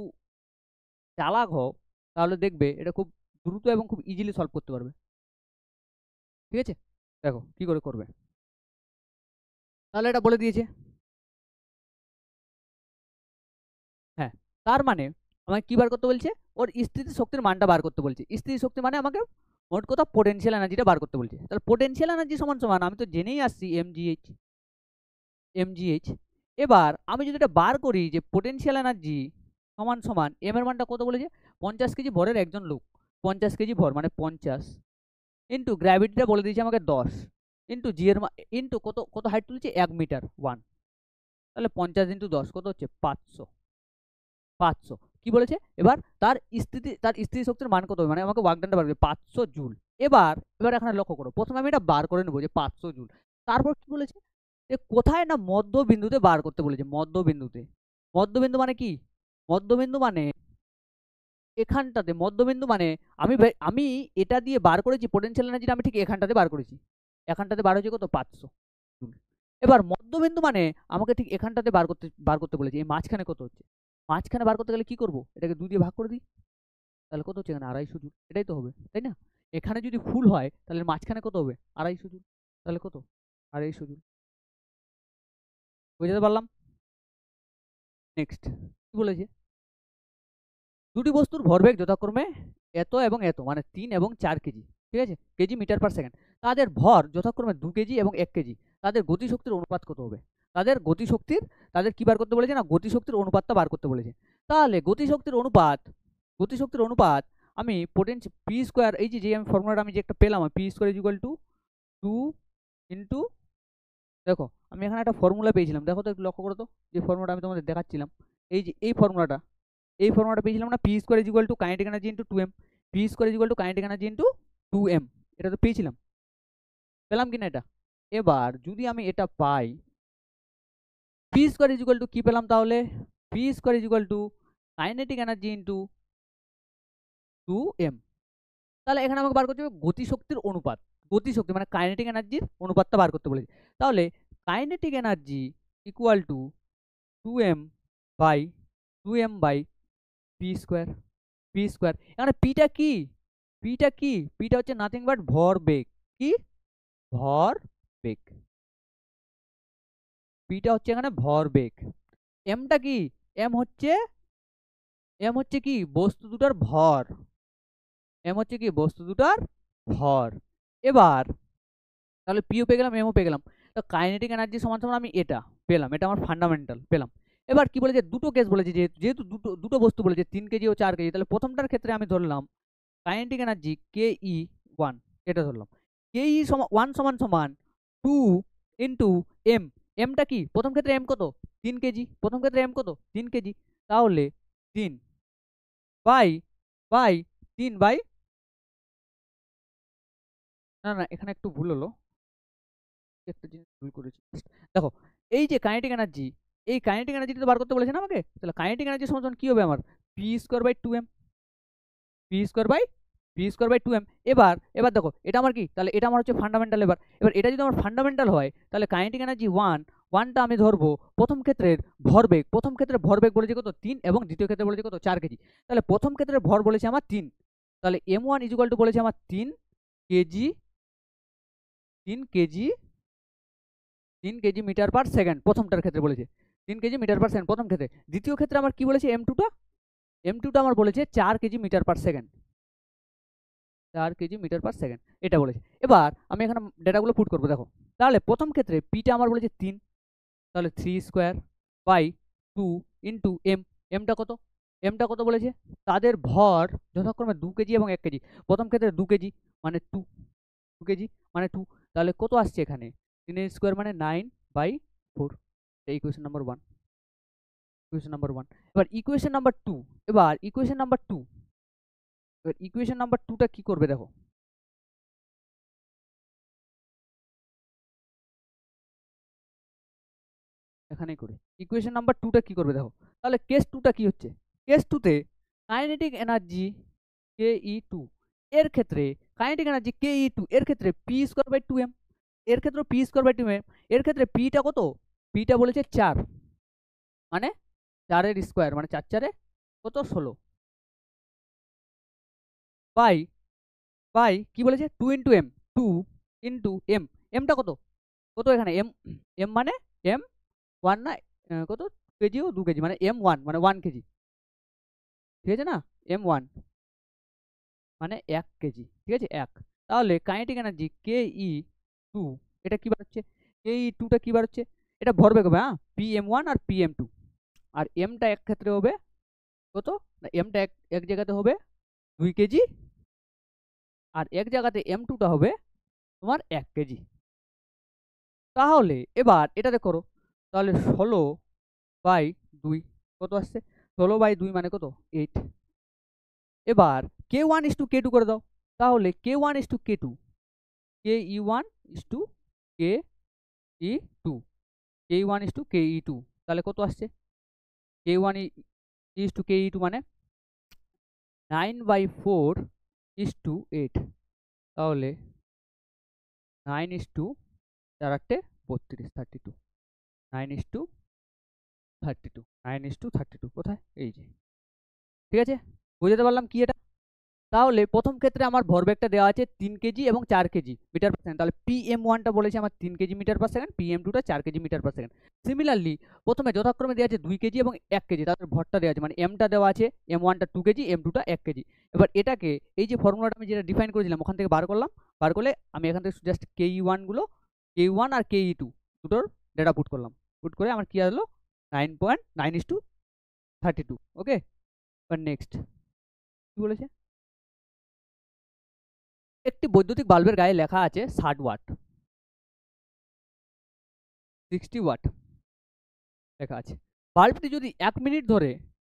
চালাক হও তাহলে দেখবে এটা খুব দ্রুত এবং খুব ইজিলি সলভ করতে পারবে। ঠিক আছে, দেখো কি করে করবে, তাহলে এটা বলে দিয়েছে, হ্যাঁ, তার মানে আমাকে কি বার করতে বলছে, ওর স্থিতি শক্তির মানটা বার করতে বলছে। স্থিতি শক্তি মানে আমাকে মোট কথা পোটেনশিয়াল এনার্জিটা বার করতে বলছে। তাহলে পোটেনশিয়াল এনার্জি সমান সমান আমি তো জেনেই আসছি এমজিএইচ, এমজিএইচ। এবার আমি যদি এটা বার করি যে পোটেনশিয়াল এনার্জি সমান সমান এম এর মানটা কত বলেছে, 50 কেজি ভরের একজন লোক, 50 কেজি ভর মানে 50 ইন্টু গ্র্যাভিটিটা বলে দিয়েছে আমাকে 10 ইন্টু জি এর ইন্টু কত কত হাইট তুলেছে 1 মিটার 1, তাহলে 50 ইন্টু 10 কত হচ্ছে 500, 500 কি বলেছে, এবার তার স্থিতি শক্তির মান কত হবে, মানে আমাকে ওয়ার্ক ডানটা বার করবে 500 জুল। এবার এবার এখানে লক্ষ্য করো, প্রথমে আমি এটা বার করে নেবো যে 500 জুল, তারপর কি বলেছে, যে কোথায় না মধ্যবিন্দুতে বার করতে বলেছে, মধ্যবিন্দুতে, মধ্যবিন্দু মানে কি, মধ্যবিন্দু মানে এখানটাতে, মধ্যবিন্দু মানে আমি এটা দিয়ে বার করেছি পোটেনশিয়াল এনার্জিটা, আমি ঠিক এখানটাতে বার করেছি, এখানটাতে বার হয়েছে কত 500 জুল। এবার মধ্যবিন্দু মানে আমাকে ঠিক এখানটাতে বার করতে বলেছে, এই মাঝখানে কত হচ্ছে, মাঝখানে বার করতে গেলে কি করব, এটাকে 2 দিয়ে ভাগ করে দিই, তাহলে কত হচ্ছে এখানে 250 জুল, এটাই তো হবে, তাই না, এখানে যদি ফুল হয় তাহলে মাঝখানে কত হবে 250 জুল, তাহলে কত 250 জুল, বুঝতে পারলাম। নেক্সট কি বলেছে, দুটি বস্তুর ভরবেগ যথাক্রমে এত এবং এত, মানে 3 এবং 4 কেজি, ঠিক আছে, কেজি মিটার পার সেকেন্ড, তাদের ভর যথাক্রমে 2 কেজি এবং 1 কেজি, তাদের গতিশক্তির অনুপাত কত হবে, তাদের কি বার করতে বলেছে না, গতিশক্তির অনুপাতটা বার করতে বলেছে। তাহলে গতিশক্তির অনুপাত আমি পি স্কোয়ার, এই যে আমি ফর্মুলাটা আমি যে একটা পেলাম, P square equal two 2 into, দেখো আমি এখানে একটা ফর্মুলা পেয়েছিলাম, দেখো তো একটু লক্ষ্য করো তো, যে ফর্মুলাটা আমি তোমাদের দেখাচ্ছিলাম, এই যে এই ফর্মুলাটা পেয়েছিলাম না, P square equal to kinetic energy into 2m, P square equal to kinetic energy into 2m, এটা তো পেয়েছিলাম, পেলাম কিনা এটা। এবার যদি আমি এটা পাই, পি স্কোয়ার ইকুয়াল টু কি পেলাম তাহলে, P square equal to kinetic energy into 2m, তাহলে এখানে আমাকে বার করতে হবে গতিশক্তির অনুপাত, গতিশক্তি মানে কাইনেটিক এনার্জির অনুপাতটা বার করতে বলেছে। তাহলে kinetic energy equal to 2m by 2m by P square, এখানে পিটা হচ্ছে নাথিং বাট ভরবেগ, কি ভরবেগ, পিটা হচ্ছে এখানে ভরবেগ, এমটা কি, এম হচ্ছে এম হচ্ছে কি বস্তু দুটার ভর, এম হচ্ছে কি বস্তু দুটার ভর। এবার তাহলে পিও পেয়ে গেলাম, এমও পেয়ে গেলাম, তো কাইনেটিক এনার্জি সমান সমান আমি এটা পেলাম, এটা আমার ফান্ডামেন্টাল পেলাম। এবার কি বলেছে, দুটো কেস বলেছে, যেহেতু দুটো দুটো বস্তু বলেছে 3 কেজি ও 4 কেজি, তাহলে প্রথমটার ক্ষেত্রে আমি ধরলাম কাইনেটিক এনার্জি কে ই 1, এটা ধরলাম, কে ই 1 সমান সমান 2 ইন্টু এম, এমটা কি প্রথম ক্ষেত্রে এম কত 3 কেজি, প্রথম ক্ষেত্রে এম কত 3 কেজি, তাহলে 3 বাই বাই 3 বাই, না না এখানে একটু ভুল হলো, একটা জিনিস ভুল করেছি, দেখো এই যে কাইনেটিক এনার্জি, এই কাইনেটিক এনার্জিটা বার করতে বলেছে না আমাকে, তাহলে কাইনেটিক এনার্জি সমান কি হবে আমার P square by 2m, P square by 2m। এবার এবার দেখো এটা আমার কি, তাহলে এটা আমার হচ্ছে ফান্ডামেন্টাল। এবার এবার এটা যদি আমার ফান্ডামেন্টাল হয় তাহলে কাইনেটিক এনার্জি ওয়ানটা আমি ধরবো প্রথম ক্ষেত্রের ভরবেগ, প্রথম ক্ষেত্রে ভরবেগ বলেছে কত 3 এবং দ্বিতীয় ক্ষেত্রে বলেছে কত 4 কেজি। তাহলে প্রথম ক্ষেত্রে ভর বলেছে আমার 3, তাহলে m1 ইকুয়াল টু বলেছে আমার 3 KG, 3 KG, 3 KG metre per second প্রথমটার ক্ষেত্রে বলেছে, 3 কেজি মিটার পার সেকেন্ড প্রথম ক্ষেত্রে। দ্বিতীয় ক্ষেত্রে আমার কি বলেছে m2টা আমার বলেছে 4 KG metre per second, 4 KG metre per second এটা বলেছে। এবার আমি এখানে ডেটাগুলো পুট করবো, দেখো তাহলে প্রথম ক্ষেত্রে পিটা আমার বলেছে 3, তাহলে 3 স্কোয়ার বাই 2 ইন্টু এমটা কত বলেছে, তাদের ভর যথাক্রমে 2 কেজি এবং 1 কেজি। প্রথম ক্ষেত্রে 2 কেজি মানে 2 কেজি মানে 2, তাহলে কত আসছে এখানে 3 স্কোয়ার মানে 9/4। Equation number 1, equation number 1। এবার ইকুয়েশন নাম্বার 2, এবার ইকুয়েশন নাম্বার 2, এবার ইকুয়েশন নাম্বার 2টা কি করবে দেখো, এখানেই করে ইকুয়েশন নাম্বার 2টা কি করবে দেখো। তাহলে কেস 2টা কি হচ্ছে, কেস 2তে কাইনেটিক এনার্জি ke2 এর ক্ষেত্রে, কাইনেটিক এনার্জি ke2 এর ক্ষেত্রে পি স্কোয়ার বাই 2m, এর ক্ষেত্রে পি স্কোয়ার বাই 2m, এর ক্ষেত্রে পিটা কত, পিটা বলেছে 4 মানে 4 এর স্কোয়ার মানে 4 4 কত 16 বাই বাই কি বলেছে 2 ইন্টু এম, 2 ইন্টু এম, এমটা কত কত এখানে এম, এম মানে এম 1 না কত কেজি ও 2 কেজি মানে m1 মানে 1 কেজি, ঠিক আছে না, m1 মানে 1 কেজি, ঠিক আছে 1। তাহলে কাইনেটিক এনার্জি ke2 এটা কি বার হচ্ছে, ke2টা কি বার হচ্ছে, এটা ভরবেগ হবে, হ্যাঁ pm1 আর pm2, আর এমটা এক ক্ষেত্রে হবে কত না, এমটা এক জায়গাতে হবে 2 কেজি, আর এক জায়গাতে m2টা হবে তোমার 1 কেজি। তাহলে এবার এটাতে করো, তাহলে 16/2 কত আসছে, 16/2 মানে কত 8। এবার k1:k2 করে দাও, তাহলে k1:k2, ke1:ke2, k1:ke2, তাহলে কত আসছে k1:ke2 মানে 9/4:8, তাহলে 9:4 32, 9:32, 9:32 কোথায়, এই যে, ঠিক আছে বুঝতে পারলাম কি এটা। তাহলে প্রথম ক্ষেত্রে আমার ভরবেগটা দেওয়া আছে 3 কেজি এবং 4 কেজি মিটার পার সেকেন্ড, তাহলে pm1টা বলেছে আমার 3 কেজি মিটার পার সেকেন্ড, pm2টা 4 KG metre per second. Similarly প্রথমে যথাক্রমে দেওয়া আছে 2 কেজি এবং 1 কেজি, তাদের ভরটা দেওয়া আছে মানে এমটা দেওয়া আছে, m1টা 2 কেজি, m2টা 1 কেজি। এবার এটাকে এই যে ফর্মুলাটা আমি যেটা ডিফাইন করেছিলাম ওখান থেকে বার করলাম, বার করলে আমি এখান থেকে জাস্ট ke1 আর ke2 দুটোর ডেটা পুট করলাম, পুট করে আমার কি আসলো 9.9:32। ওকে, এবার নেক্সট কি বলেছে, একটি বৈদ্যুতিক বাল্বের গায়ে লেখা আছে 60 ওয়াট, 60 ওয়াট লেখা আছে। বাল্বটি যদি 1 মিনিট ধরে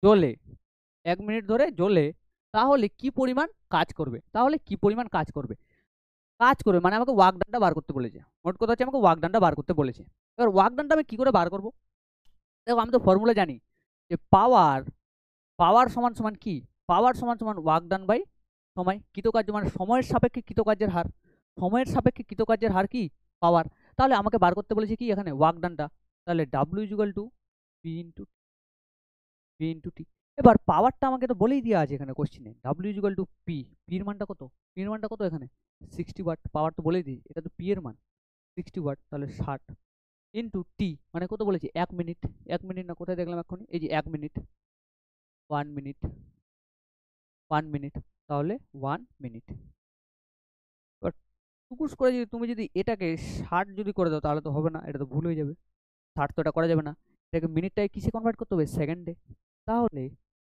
জ্বলে, 1 মিনিট ধরে জ্বলে, তাহলে কি পরিমাণ কাজ করবে, তাহলে কি পরিমাণ কাজ করবে, কাজ করবে মানে আমাকে ওয়ার্ক ডানটা বার করতে বলেছে, মোট কথা হচ্ছে আমাকে ওয়ার্ক ডানটা বার করতে বলেছে। এবার ওয়ার্ক ডানটা আমি কি করে বার করব, দেখো আমি তো ফর্মুলা জানি যে পাওয়ার, পাওয়ার সমান সমান কি, পাওয়ার সমান সমান ওয়ার্ক ডান বাই সময়, কৃতকার্য মানে সময়ের সাপেক্ষে কৃতকার্যের হার, সময়ের সাপেক্ষে কৃতকার্যের হার কি পাওয়ার। তাহলে আমাকে বার করতে বলেছে কি এখানে ওয়ার্ক ডানটা, তাহলে W equal to P into T. এবার পাওয়ারটা আমাকে তো বলেই দেওয়া আছে এখানে কোশ্চেনে, ডাব্লিউ ইকুয়াল টু পির মানটা কত, পির মানটা কত এখানে 60 ওয়াট, পাওয়ার তো বলেই দিই এটা তো পি এর মান 60 ওয়াট, তাহলে 60 ইন্টু টি মানে কত বলেছে 1 মিনিট, 1 মিনিট না কোথায় দেখলাম এখন, এই যে 1 মিনিট, 1 মিনিট, 1 মিনিট, তাহলে 1 মিনিট। এবার টুকুস করে যদি তুমি যদি এটাকে 60 যদি করে দাও তাহলে তো হবে না, এটা তো ভুল হয়ে যাবে, 60 তো এটা করা যাবে না, এটাকে মিনিটটাকে কিসে কনভার্ট করতে হবে সেকেন্ডে, তাহলে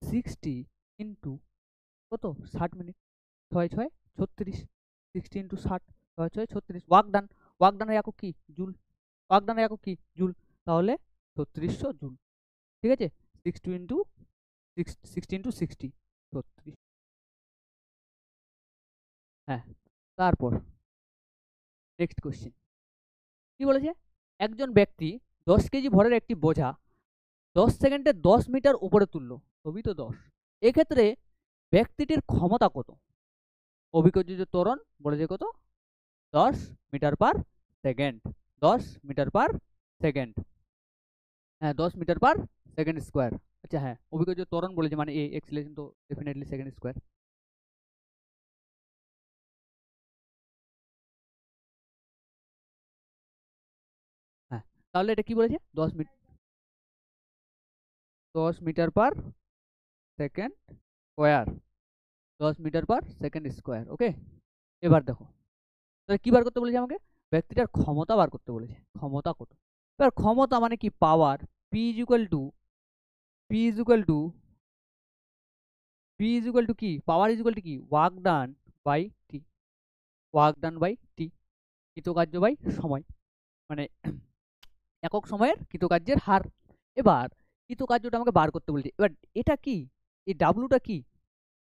60 ইন্টু কত 60 minute, 6 6 36, 60 into 60, 6 6 36, work done, work ডানের একক কি জুল, ওয়ার্ক ডানের একক কি জুল, তাহলে 3600 জুল, ঠিক আছে 60 ইন্টু 60 ইন্টু 60 36। হ্যাঁ, তারপর নেক্সট কোশ্চেন কি বলেছে, একজন ব্যক্তি 10 কেজি ভরের একটি বোঝা 10 সেকেন্ডে 10 মিটার উপরে তুললো, তবেই তো 10। এক্ষেত্রে ব্যক্তিটির ক্ষমতা কত? অভিজ্ঞ ত্বরণ বলেছে কত? 10 metre per second. 10 metre per second, হ্যাঁ 10 মিটার পার সেকেন্ড স্কোয়ার। আচ্ছা হ্যাঁ, অভিজ্ঞ ত্বরণ বলেছে মানে এ এক্সিলারেশন তো ডেফিনেটলি সেকেন্ড স্কোয়ার। হ্যাঁ, তাহলে এটা কি বলেছে? 10 metre per second square, 10 metre per second square. Okay, এবার দেখো তাহলে কি বার করতে বলেছে আমাকে? ব্যক্তিটার ক্ষমতা বার করতে বলেছে। ক্ষমতা কত? এবার ক্ষমতা মানে কি? Power. P is equal to P is equal to P is equal to কি? পাওয়ার ইজ ইকুয়াল টু কি? Work done by T. Work done by T, কৃতকার্য বাই সময়, মানে একক সময়ের কৃতকার্যের হার। এবার কৃতকার্যটা আমাকে বার করতে বলেছে। এবার এটা কি? এই ডাব্লুটা কি?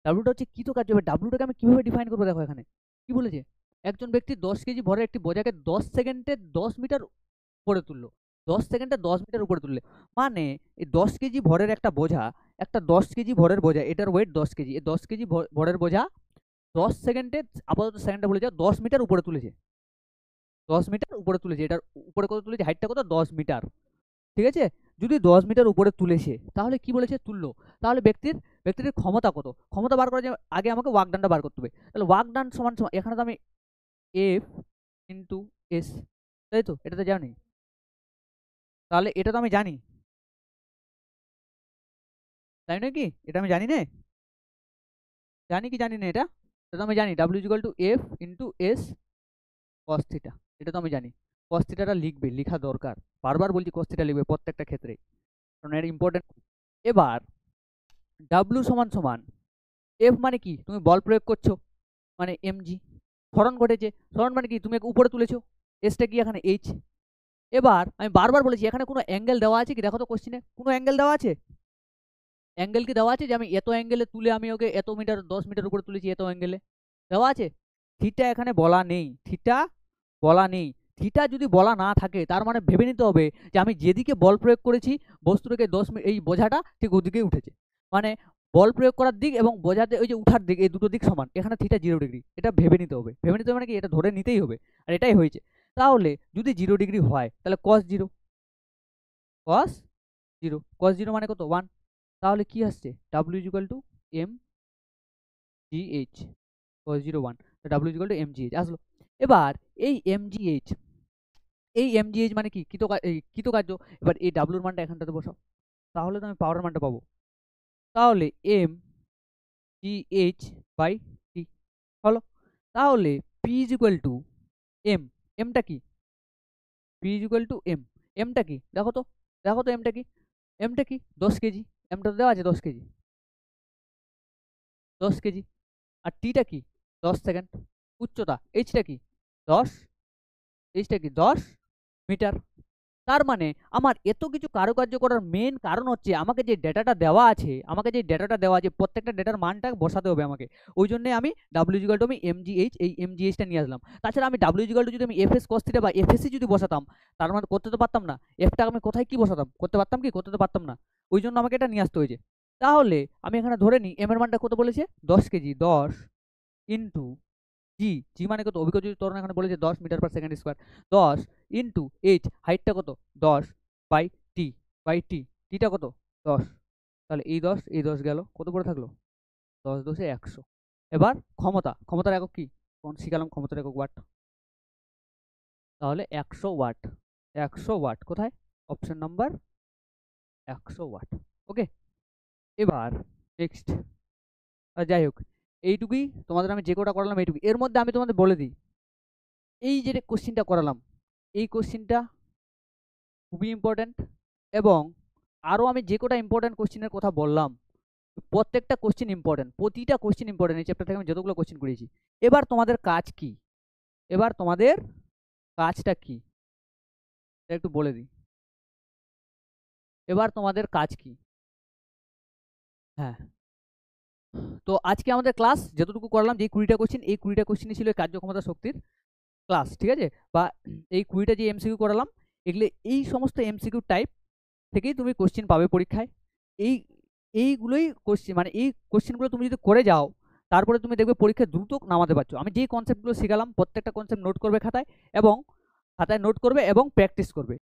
ডাব্লুটা হচ্ছে কৃতকার্য। এবার ডাব্লুটাকে আমি কিভাবে ডিফাইন করবো? দেখো এখানে কি বলেছে, একজন ব্যক্তি 10 কেজি ভরের একটি বোঝাকে 10 সেকেন্ডে 10 মিটার উপরে তুললো। 10 সেকেন্ডে 10 মিটার উপরে তুললে মানে এই 10 কেজি ভরের একটা বোঝা, একটা 10 কেজি ভরের বোঝা, এটার ওয়েট 10 কেজি, এই 10 কেজি ভরের বোঝা 10 সেকেন্ডে, আপাতত সেকেন্ডটা বলে যাও, 10 মিটার উপরে তুলেছে। 10 মিটার উপরে তুলেছে, এটার উপরে কত তুলেছে? হাইটটা কত? 10 মিটার। ঠিক আছে, যদি 10 মিটার উপরে তুলেছে তাহলে কি বলেছে? তুললো। তাহলে ব্যক্তির ক্ষমতা কত? ক্ষমতা বার করার আগে আমাকে ওয়ার্ক ডানটা বার করতে হবে। তাহলে ওয়ার্ক ডান সমান সমান, এখানে তো আমি এফ ইন্টু এস, তাই তো? এটা তো জানি, তাহলে এটা তো আমি জানি, তাই নয় কি? এটা আমি জানি না, জানি কি জানি না? এটা এটা তো আমি জানি, W is equal to F into S cos theta. এটা তো আমি জানি। কস থিটাটা লিখবে, লেখা দরকার, বারবার বলছি কস থিটা লিখবে প্রত্যেকটা ক্ষেত্রে, কারণ এটা ইম্পর্টেন্ট। এবার ডাব্লিউ সমান সমান এফ মানে কি? তুমি বল প্রয়োগ করছো মানে এমজি, স্মরণ ঘটেছে। স্মরণ মানে কি? তুমি উপরে তুলেছো। এসটা কি? এখানে এইচ। এবার আমি বারবার বলেছি এখানে কোনো অ্যাঙ্গেল দেওয়া আছে কি? দেখো তো কোশ্চিনে কোনো অ্যাঙ্গেল দেওয়া আছে? অ্যাঙ্গেল কি দেওয়া আছে যে আমি এত অ্যাঙ্গেলে তুলে আমি ওকে এত মিটার 10 মিটার উপরে তুলেছি, এত অ্যাঙ্গেলে দেওয়া আছে? থিটা এখানে বলা নেই, থিটা বলা নেই। থিটা যদি বলা না থাকে তার মানে ভেবে নিতে হবে যে আমি যেদিকে বল প্রয়োগ করেছি বস্তুটাকে এই বোঝাটা ঠিক ওদিকেই উঠেছে, মানে বল প্রয়োগ করার দিক এবং বোঝাতে ওই যে উঠার দিক, এই দুটো দিক সমান। এখানে থিটা 0 ডিগ্রি, এটা ভেবে নিতে হবে। ভেবে নিতে হবে মানে কি? এটা ধরে নিতেই হবে, আর এটাই হয়েছে। তাহলে যদি 0 ডিগ্রি হয় তাহলে cos 0, cos 0, cos 0 মানে কত? 1। তাহলে কি আসছে? W is equal to M G H, cos 0 1, তো W is equal to M G H আসলো। এবার এই এম জি এইচ, এই এম জি এইচ মানে কি? কৃতকার্য। এবার এই ডাব্লুর মানটা এখানটাতে বসাও, তাহলে তো আমি পাওয়ারের মানটা পাবো। তাহলে M G H by T হলো। তাহলে P is equal to M, এমটা কি? P is equal to M, এমটা কি? দেখো তো, দেখো তো এমটা কি? এমটা কি? 10 কেজি, এমটা তো দেওয়া আছে 10 কেজি, 10 কেজি। আর টিটা কি? 10 সেকেন্ড। উচ্চতা এইচটা কি? 10, এইচটা কি? 10 মিটার। তার মানে আমার এত কিছু কারুকার্য করার মেন কারণ হচ্ছে আমাকে যে ডেটাটা দেওয়া আছে, প্রত্যেকটা ডেটার মানটা বসাতে হবে আমাকে। ওই জন্য আমি ডাব্লিউ ইকুয়াল টু আমি এমজিএইচ, এই এমজিএইচটা নিয়ে আসলাম। তাছাড়া আমি ডাব্লিউ ইকুয়াল টু যদি আমি এফএস কস থিটা বা এফএসসি যদি বসাতাম, তার মানে করতে তো পারতাম না। এফটা আমি কোথায় কি বসাতাম? করতে পারতাম কি? করতে তো পারতাম না। ওই জন্য আমাকে এটা নিয়ে আসতে হয়েছে। তাহলে আমি এখানে ধরে নিই এম এর মানটা কত বলেছে? 10 কেজি। 10 ইন্টু জি, জি মানে কত? অভিজ্ঞ যদি ত্বরণ এখানে বলেছে 10 metre per second square. 10 into H, হাইটটা কত? 10 বাই টি, বাই টি, টিটা কত? 10। তাহলে এই 10 এই 10 গেল, কত পড়ে থাকলো? 10 10 100। এবার ক্ষমতার একক কি? কোন শিখালাম? ক্ষমতার একক ওয়াট। তাহলে 100 ওয়াট, 100 ওয়াট কোথায়? Option number 100 watt. ওকে, এবার নেক্সট। যাই হোক, এইটুকুই তোমাদের আমি যে কটা করালাম এইটুকুই। এর মধ্যে আমি তোমাদের বলে দিই, এই যে কোশ্চিনটা করালাম, এই কোশ্চিনটা খুবই ইম্পর্ট্যান্ট, এবং আরও আমি যে কটা ইম্পর্ট্যান্ট কোশ্চিনের কথা বললাম প্রত্যেকটা কোশ্চিন ইম্পর্ট্যান্ট, প্রতিটা কোশ্চিন ইম্পর্ট্যান্ট। এই চ্যাপ্টার থেকে আমি যতগুলো কোশ্চিন করেছি। এবার তোমাদের কাজ কি? এবার তোমাদের কাজটা কি এটা একটু বলে দিই। এবার তোমাদের কাজ কি? হ্যাঁ, তো আজকে আমাদের ক্লাস যতটুকু করলাম, যে 20টা কোশ্চিন, এই 20টা কোশ্চিনই ছিল কার্যক্ষমতা শক্তির ক্লাস, ঠিক আছে? বা এই 20টা যে এমসিকিউ করালাম, এগুলো এই সমস্ত এমসিকিউ টাইপ থেকেই তুমি কোশ্চেন পাবে পরীক্ষায়। এইগুলোই কোশ্চেন, মানে এই কোশ্চেনগুলো তুমি যদি করে যাও তারপরে তুমি দেখবে পরীক্ষায় দ্রুত নামাতে পারছো। আমি যেই কনসেপ্টগুলো শেখালাম প্রত্যেকটা কনসেপ্ট নোট করবে খাতায়, এবং খাতায় নোট করবে এবং প্র্যাকটিস করবে।